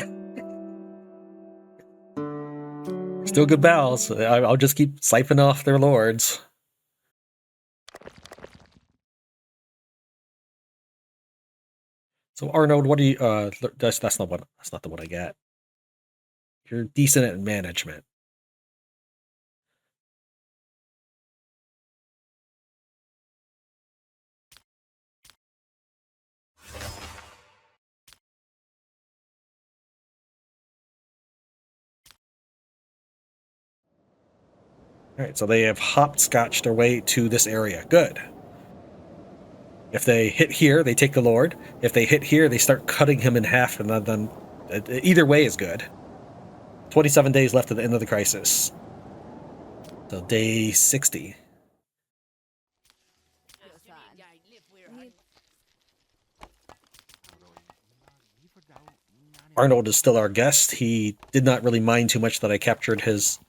Still good battles. I'll just keep siphoning off their lords. So Arnold, what do you? That's not the one I got. You're decent at management. All right, so they have hopscotched their way to this area. Good. If they hit here, they take the Lord. If they hit here, they start cutting him in half, and then either way is good. 27 days left at the end of the crisis. So day 60. Arnold is still our guest. He did not really mind too much that I captured his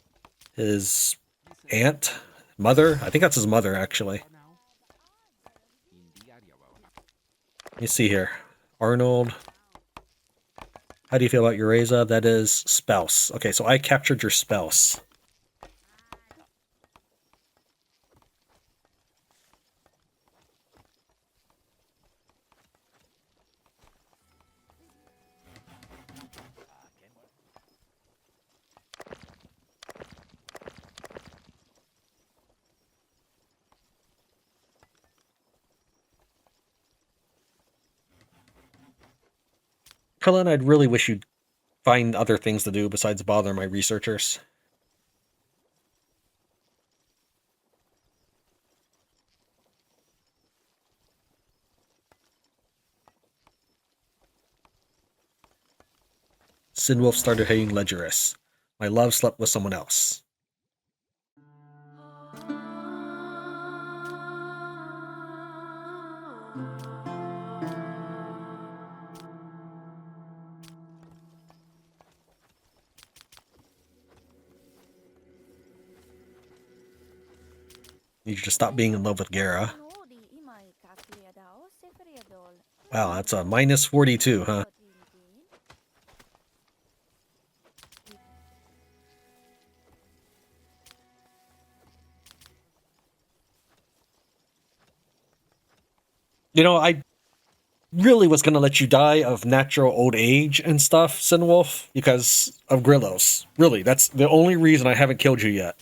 mother. I think that's his mother, actually. Let me see here. Arnold. How do you feel about Uraeusa? That is spouse. Okay, so I captured your spouse. Cullen, I'd really wish you'd find other things to do besides bother my researchers. Cynwulf started hating Ledgerus. My love slept with someone else. Need you to stop being in love with Gara. Wow, that's a minus 42, huh? You know, I really was going to let you die of natural old age and stuff, Cynwulf, because of Grillos. Really, that's the only reason I haven't killed you yet.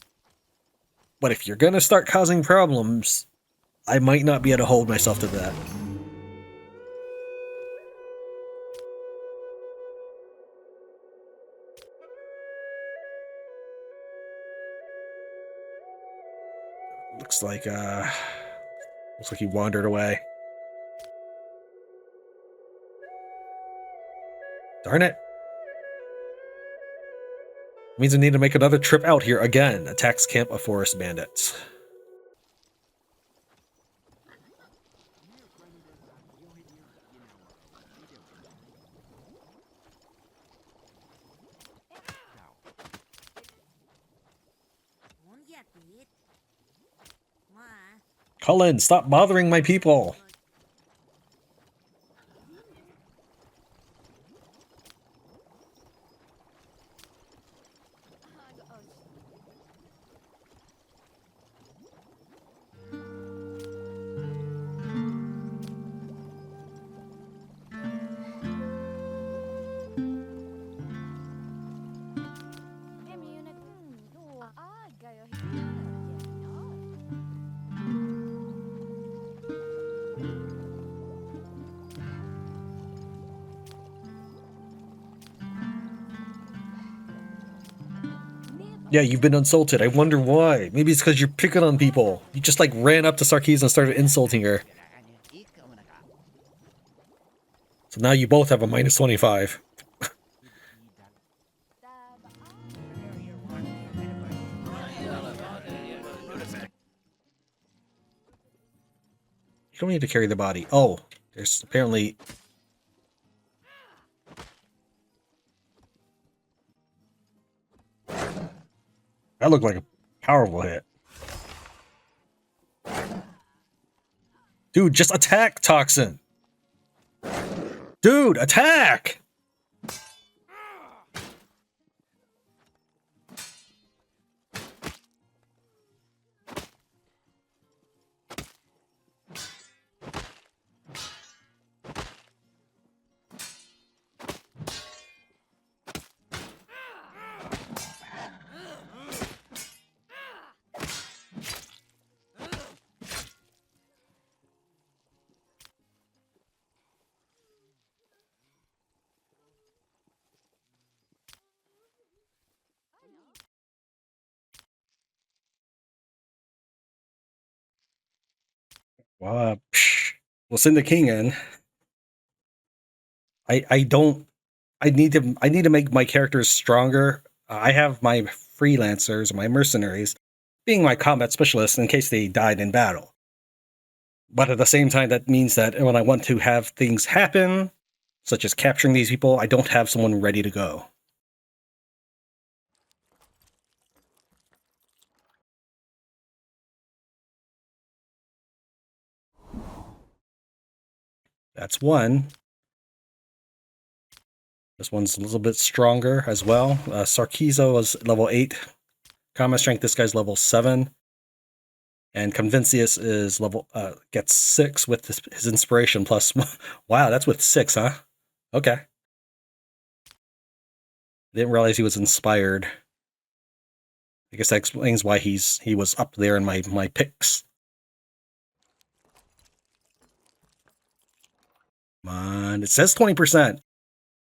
But if you're going to start causing problems, I might not be able to hold myself to that. Looks like he wandered away. Darn it. Means I need to make another trip out here again. Attacks camp of forest bandits. Cullen, stop bothering my people. Yeah, you've been insulted. I wonder why. Maybe it's because you're picking on people. You just like ran up to Sarkisa and started insulting her. So now you both have a minus 25. You don't need to carry the body. Oh, there's apparently... That looked like a powerful hit. Dude, just attack, Toxin! Dude, attack! We'll send the king in. I don't... I need to make my characters stronger. I have my freelancers, my mercenaries, being my combat specialists in case they died in battle. But at the same time, that means that when I want to have things happen, such as capturing these people, I don't have someone ready to go. That's one. This one's a little bit stronger as well. Sarkisa was level 8. Combat strength, this guy's level 7. And Convincius is level gets 6 with his inspiration plus. Wow, that's with 6, huh? Okay. Didn't realize he was inspired. I guess that explains why he was up there in my picks. Come on, it says 20%.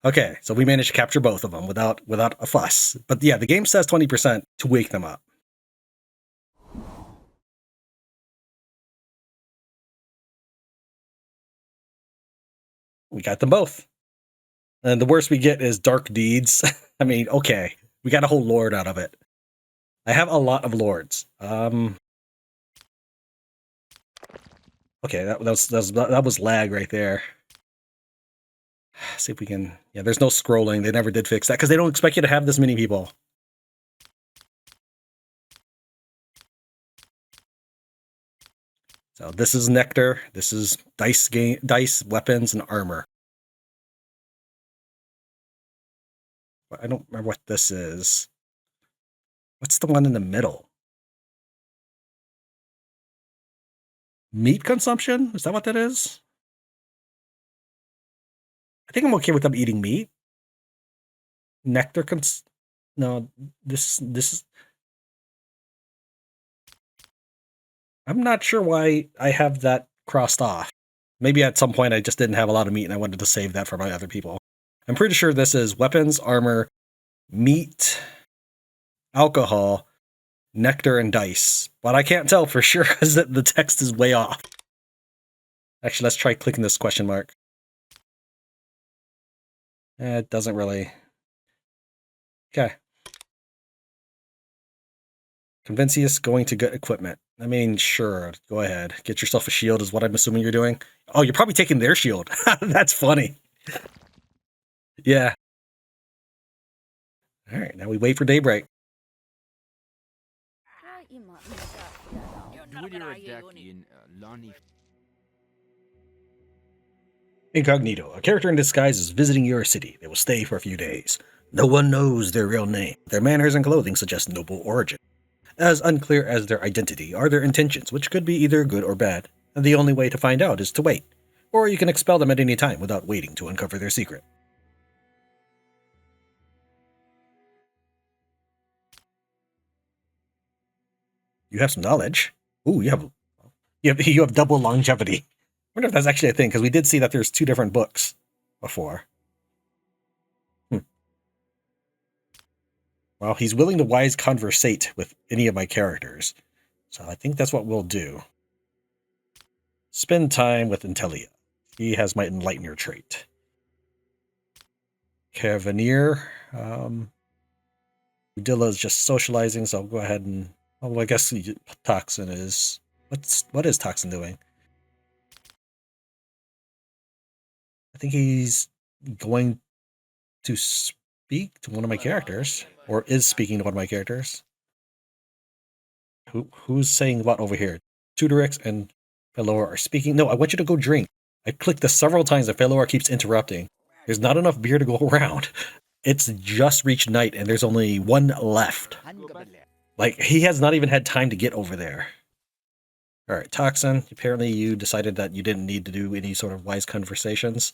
Okay, so we managed to capture both of them without a fuss. But yeah, the game says 20% to wake them up. We got them both. And the worst we get is Dark Deeds. I mean, okay, we got a whole lord out of it. I have a lot of lords. Okay, that was lag right there. See if we can... Yeah, there's no scrolling. They never did fix that because they don't expect you to have this many people. So this is nectar. This is dice, weapons, and armor. I don't remember what this is. What's the one in the middle? Meat consumption? Is that what that is? I think I'm okay with them eating meat. Nectar no, this is... I'm not sure why I have that crossed off. Maybe at some point I just didn't have a lot of meat and I wanted to save that for my other people. I'm pretty sure this is weapons, armor, meat, alcohol, nectar, and dice. But I can't tell for sure because the text is way off. Actually, let's try clicking this question mark. It doesn't really... Okay. Convincius going to get equipment. I mean, sure, go ahead. Get yourself a shield is what I'm assuming you're doing. Oh, you're probably taking their shield. That's funny. Yeah. All right, now we wait for daybreak. Incognito, a character in disguise is visiting your city. They will stay for a few days. No one knows their real name. Their manners and clothing suggest noble origin. As unclear as their identity are their intentions, which could be either good or bad, and the only way to find out is to wait. Or you can expel them at any time without waiting to uncover their secret. You have some knowledge. Ooh, you have double longevity. I wonder if that's actually a thing, because we did see that there's 2 different books before. Well, he's willing to wise conversate with any of my characters. So I think that's what we'll do. Spend time with Intelia. He has my Enlightener trait. Cavanier. Udilla is just socializing, so I'll go ahead and... Oh, I guess Toxin is... What is Toxin doing? I think he's going to speak to one of my characters. Or is speaking to one of my characters. Who's saying what over here? Tudorix and Felora are speaking. No, I want you to go drink. I clicked this several times and Felora keeps interrupting. There's not enough beer to go around. It's just reached night and there's only 1 left. Like, he has not even had time to get over there. Alright, Toxin, apparently you decided that you didn't need to do any sort of wise conversations.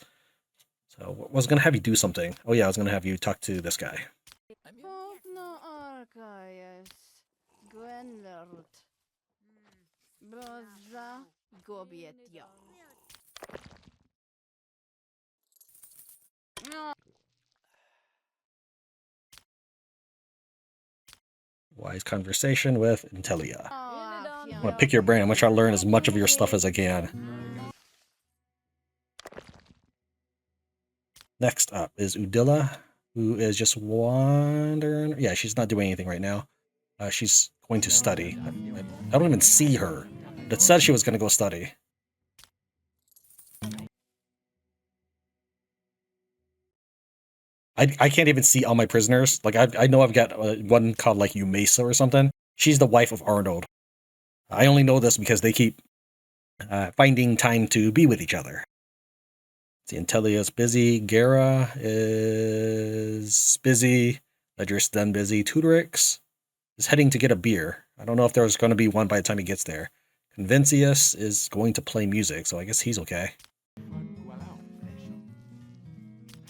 So I was going to have you do something. Oh yeah, I was going to have you talk to this guy. Wise conversation with Intelia. I'm going to pick your brain. I'm going to try to learn as much of your stuff as I can. Next up is Udilla, who is just wandering. Yeah, she's not doing anything right now. She's going to study. I don't even see her. But it said she was going to go study. I can't even see all my prisoners. Like, I know I've got one called, like, Umesa or something. She's the wife of Arnold. I only know this because they keep finding time to be with each other. See, Intelia's busy. Gara is busy. Ledger's done busy. Tudorix is heading to get a beer. I don't know if there's going to be one by the time he gets there. Convincius is going to play music, so I guess he's okay.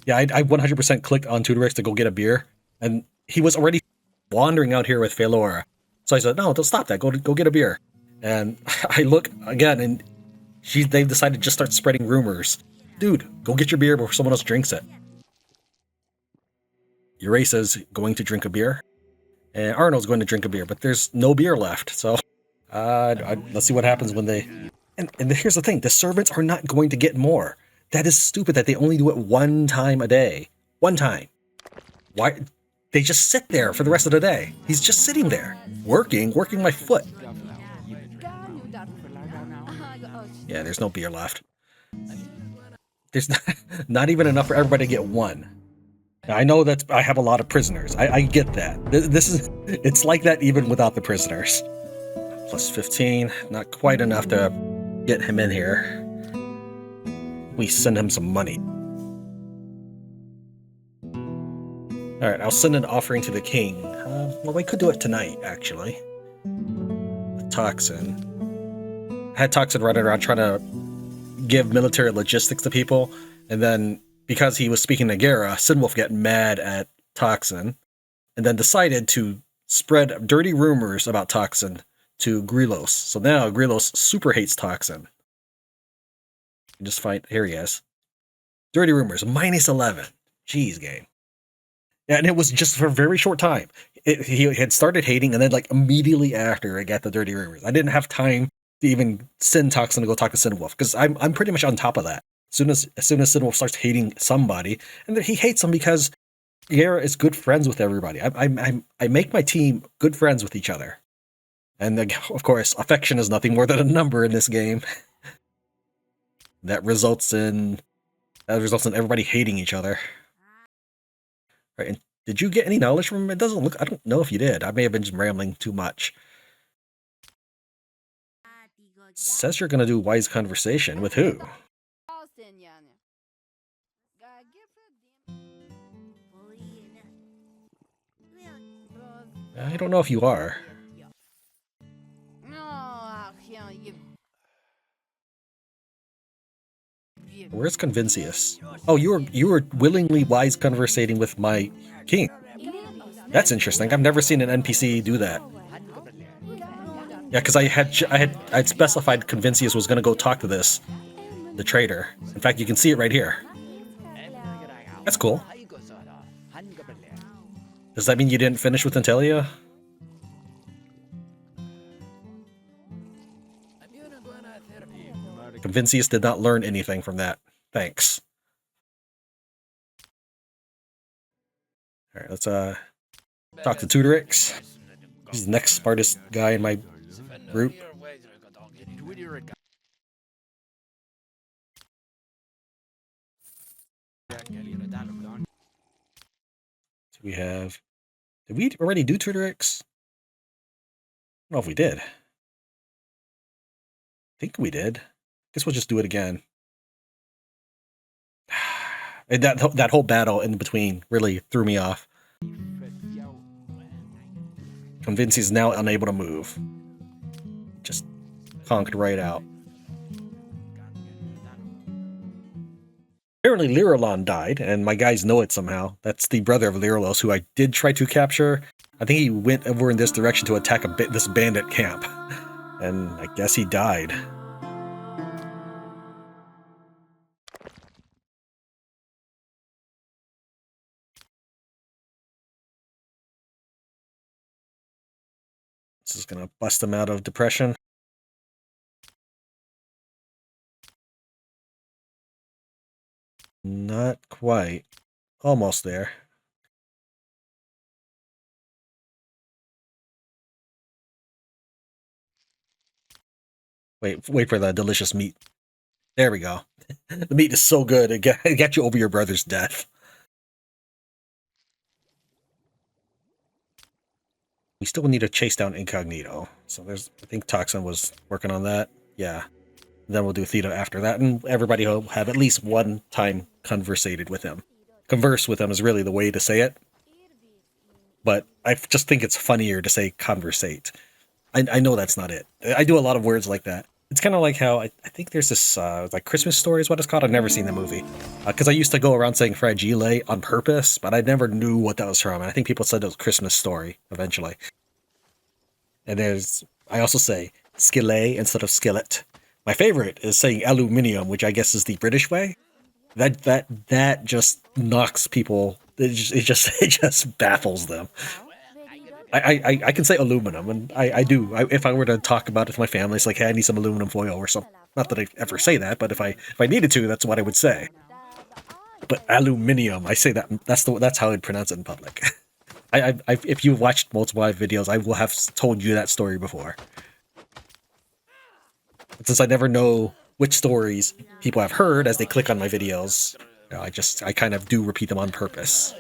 Yeah, I 100% clicked on Tudorix to go get a beer, and he was already wandering out here with Felora. So I said, no, don't stop that. Go get a beer. And I look again, and they've decided to just start spreading rumors. Dude, go get your beer before someone else drinks it. Uraeusa's going to drink a beer, and Arnold's going to drink a beer, but there's no beer left, so let's see what happens when they... And here's the thing, the servants are not going to get more. That is stupid that they only do it one time a day. One time. Why? They just sit there for the rest of the day. He's just sitting there, working my foot. Yeah, there's no beer left. There's not even enough for everybody to get one. Now, I know that I have a lot of prisoners. I get that. It's like that even without the prisoners. Plus 15, not quite enough to get him in here. We send him some money. Alright, I'll send an offering to the king. Well, we could do it tonight, actually. With Toxin. I had Toxin running around trying to give military logistics to people, and then, because he was speaking to Gera, Cynwulf got mad at Toxin, and then decided to spread dirty rumors about Toxin to Lirelos. So now Lirelos super hates Toxin. Just find... Here he is. Dirty rumors, minus 11. Jeez, game. Yeah, and it was just for a very short time. He had started hating, and then like immediately after I got the dirty rumors. I didn't have time to even send Toxin to go talk to Cynwulf, because I'm pretty much on top of that. As soon as Cynwulf starts hating somebody, and he hates them because Gera is good friends with everybody. I make my team good friends with each other. And of course, affection is nothing more than a number in this game. That results in everybody hating each other. Right, and did you get any knowledge from him? It doesn't look... I don't know if you did. I may have been just rambling too much. Says you're gonna do wise conversation. With who? I don't know if you are. Where's Convincius? Oh, you were willingly wise conversating with my king. That's interesting. I've never seen an NPC do that. Yeah, because I had specified Convincius was going to go talk to the traitor. In fact, you can see it right here. That's cool. Does that mean you didn't finish with Intelia? Convincius did not learn anything from that. Thanks. Alright, let's talk to Tutorix. He's the next smartest guy in my group. So we have... Did we already do Tutorix? I don't know if we did. I think we did. Guess we'll just do it again. And that whole battle in between really threw me off. Convincius is now unable to move. Just conked right out. Apparently Lirelond died, and my guys know it somehow. That's the brother of Lirelos, who I did try to capture. I think he went over in this direction to attack this bandit camp. And I guess he died. This is gonna bust him out of depression. Not quite. Almost there. Wait for the delicious meat. There we go. The meat is so good, it got you over your brother's death. We still need to chase down Incognito. So I think Toxin was working on that. Yeah. Then we'll do Theda after that, and everybody will have at least one time conversated with him. Converse with him is really the way to say it. But I just think it's funnier to say conversate. I know that's not it. I do a lot of words like that. It's kind of like how I think there's this like Christmas Story is what it's called. I've never seen the movie because I used to go around saying fragile on purpose, but I never knew what that was from. And I think people said it was Christmas Story eventually. And I also say skillet instead of skillet. My favorite is saying aluminium, which I guess is the British way. That just knocks people it just baffles them. I can say aluminum, and I do. If I were to talk about it to my family, it's like, hey, I need some aluminum foil or something. Not that I ever say that, but if I needed to, that's what I would say. But aluminium, I say that that's how I'd pronounce it in public. If you've watched multiple videos, I will have told you that story before. But since I never know which stories people have heard as they click on my videos, you know, I kind of do repeat them on purpose.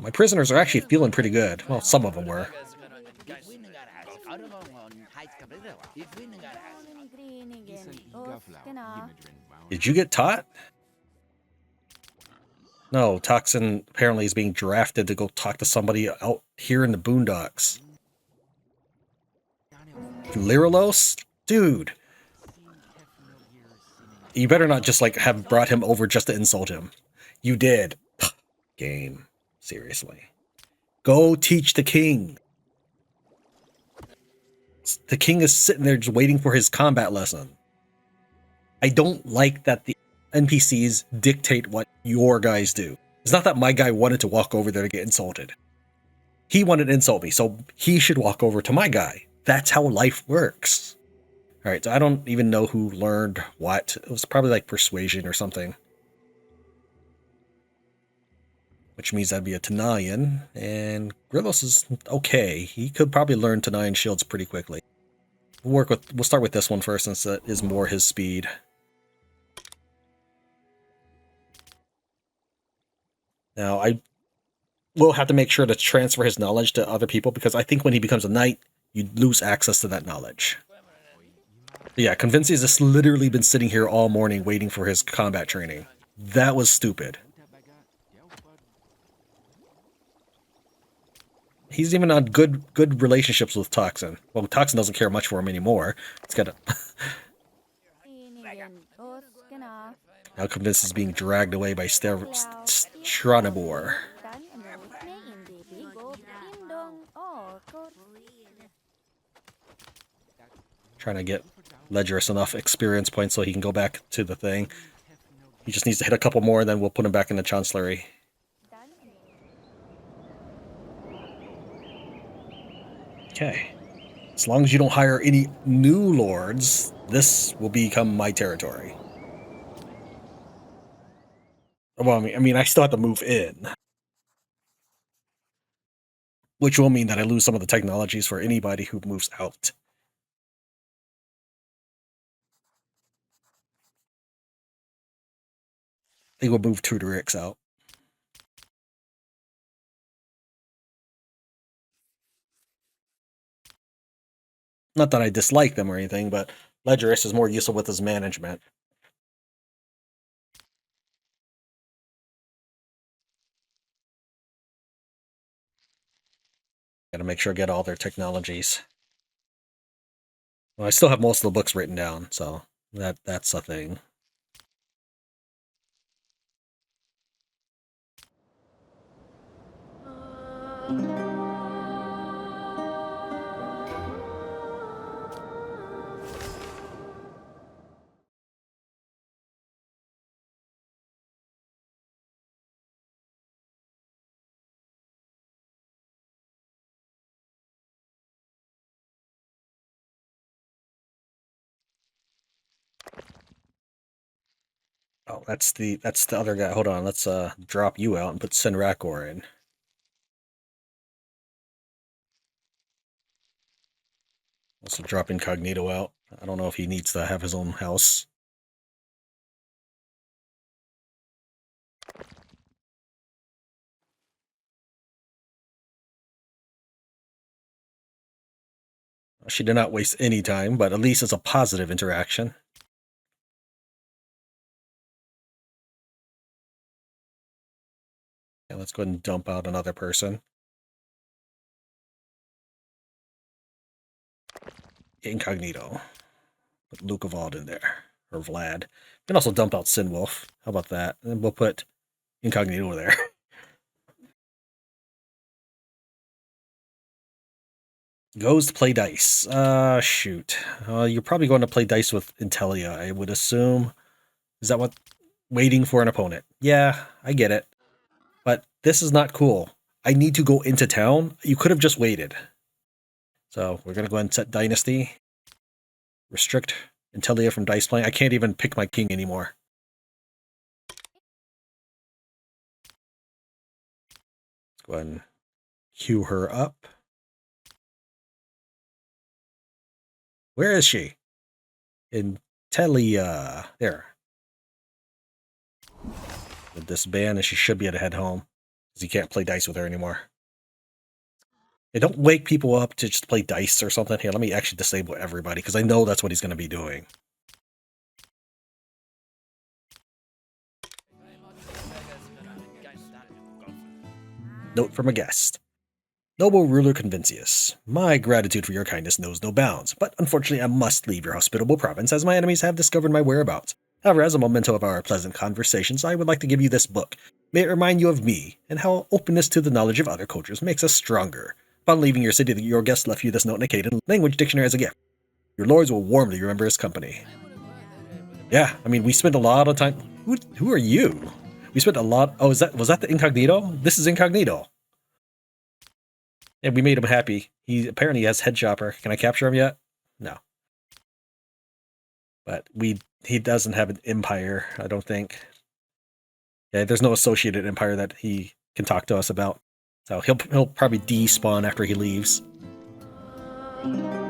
My prisoners are actually feeling pretty good. Well, some of them were. Did you get taught? No, Toxin apparently is being drafted to go talk to somebody out here in the boondocks. Lirelos? Dude. You better not just, like, have brought him over just to insult him. You did. Game. Seriously. Go teach the king. The king is sitting there just waiting for his combat lesson. I don't like that the NPCs dictate what your guys do. It's not that my guy wanted to walk over there to get insulted. He wanted to insult me, so he should walk over to my guy. That's how life works. Alright, so I don't even know who learned what. It was probably like persuasion or something. Which means that'd be a Tanayan, and Grillos is okay. He could probably learn Tanayan shields pretty quickly. We'll start with this one first, since that is more his speed. Now, I will have to make sure to transfer his knowledge to other people, because I think when he becomes a knight, you lose access to that knowledge. But yeah, Convinci has just literally been sitting here all morning waiting for his combat training. That was stupid. He's even on good relationships with Toxin. Well, Toxin doesn't care much for him anymore. It's got a... Now Convince is being dragged away by Stranebor. Trying to get Ledgerus enough experience points so he can go back to the thing. He just needs to hit a couple more, and then we'll put him back in the Chancellery. Okay. As long as you don't hire any new lords, this will become my territory. Well, I mean, I still have to move in. Which will mean that I lose some of the technologies for anybody who moves out. They will move Tutorix out. Not that I dislike them or anything, but Ledgerus is more useful with his management. Gotta make sure I get all their technologies. Well, I still have most of the books written down, so that's a thing. Oh, that's the other guy. Hold on, let's drop you out and put Senrakhor in. Also drop Incognito out. I don't know if he needs to have his own house. She did not waste any time, but at least it's a positive interaction. Yeah, let's go ahead and dump out another person. Incognito. Put Luchevlad in there. Or Vlad. We can also dump out Cynwulf. How about that? And we'll put Incognito there. Goes to play dice. Shoot. You're probably going to play dice with Intelia, I would assume. Is that what... waiting for an opponent. Yeah, I get it. But this is not cool. I need to go into town. You could have just waited. So we're going to go ahead and set Dynasty. Restrict Intelia from dice playing. I can't even pick my king anymore. Let's go ahead and queue her up. Where is she? Intelia. There. With this ban, and she should be able to head home. Because you can't play dice with her anymore. Hey, don't wake people up to just play dice or something. Here, let me actually disable everybody, because I know that's what he's going to be doing. Note from a guest. Noble ruler Convincius, my gratitude for your kindness knows no bounds, but unfortunately I must leave your hospitable province as my enemies have discovered my whereabouts. However, as a memento of our pleasant conversations, I would like to give you this book. May it remind you of me, and how openness to the knowledge of other cultures makes us stronger. Upon leaving your city, your guest left you this note in a Acadian language dictionary as a gift. Your lords will warmly remember his company. Yeah, I mean, we spent a lot of time... Who are you? We spent a lot... Oh, was that the Incognito? This is Incognito. And we made him happy. He apparently has Head Chopper. Can I capture him yet? No. But he doesn't have an empire, I don't think. Yeah, there's no associated empire that he can talk to us about. So he'll probably despawn after he leaves.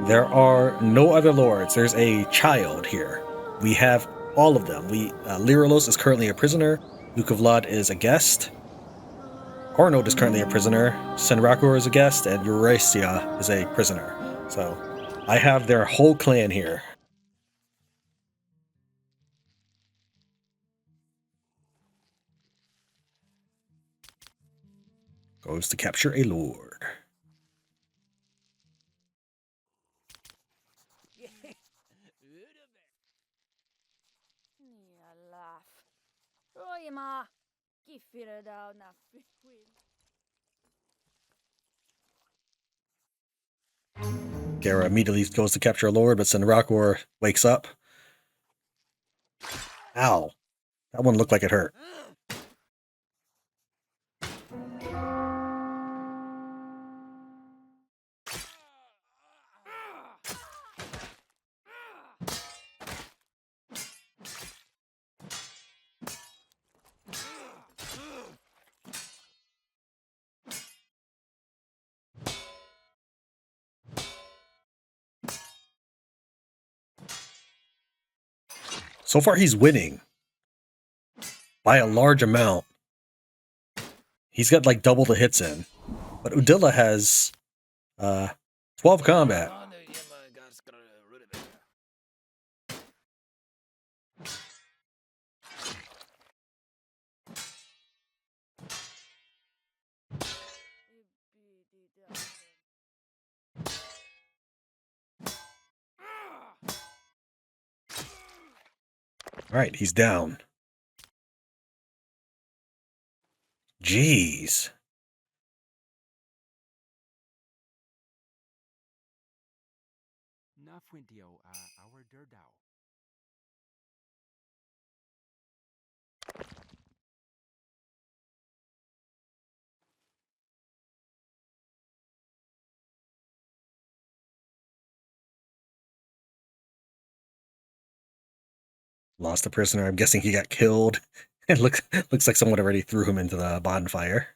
There are no other lords. There's a child here. We have all of them. Lirelos is currently a prisoner. Luchevlad is a guest. Arnold is currently a prisoner, Senrakhor is a guest, and Uraeusa is a prisoner. So, I have their whole clan here. Goes to capture a lord. Gara immediately goes to capture a lord, but Senrakhor wakes up. Ow. That one looked like it hurt. So far, he's winning. By a large amount. He's got like double the hits in. But Udilla has 12 combat. Alright, he's down. Jeez. Lost a prisoner. I'm guessing he got killed. It looks like someone already threw him into the bonfire.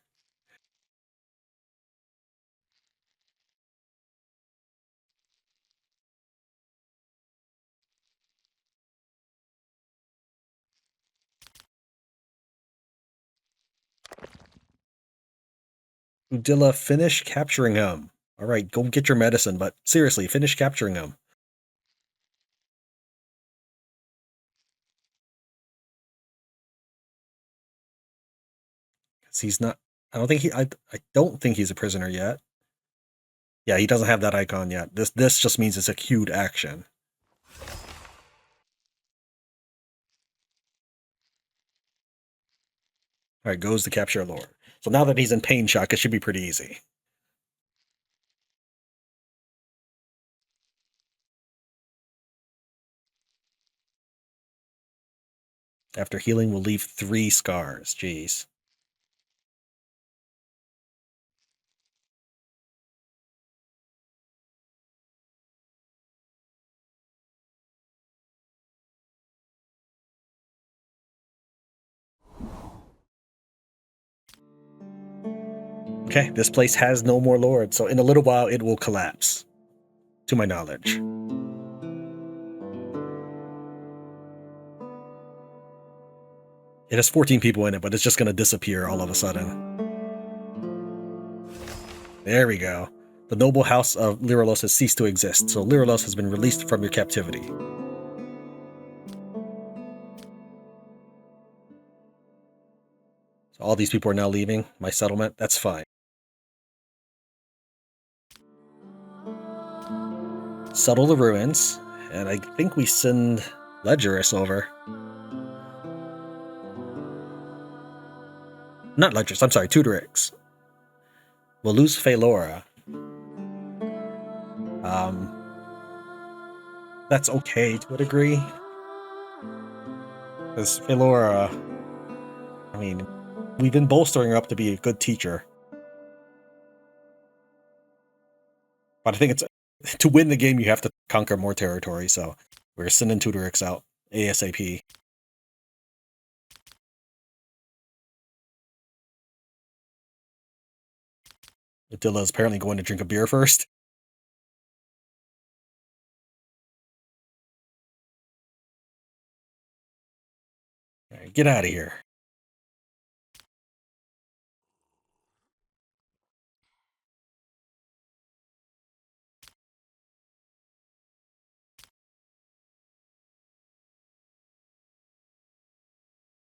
Udilla, finish capturing him. Alright, go get your medicine, but seriously, finish capturing him. Because he's not... I don't think he's a prisoner yet. Yeah, he doesn't have that icon yet. This just means it's a queued action. Alright, goes to capture a lord. So now that he's in pain shock, it should be pretty easy. After healing will leave 3 scars. Jeez. Okay, this place has no more lords, so in a little while it will collapse. To my knowledge. It has 14 people in it, but it's just going to disappear all of a sudden. There we go. The noble house of Lirelos has ceased to exist, so Lirelos has been released from your captivity. So all these people are now leaving my settlement. That's fine. Settle the ruins, and I think we send Ledgerus over. Not Ledgerus, I'm sorry, Tudorix. We'll lose Phalora. That's okay to a degree. Because Phalora, I mean, we've been bolstering her up to be a good teacher. But I think it's to win the game, you have to conquer more territory, so we're sending Tudorix out ASAP. Attila is apparently going to drink a beer first. All right, get out of here.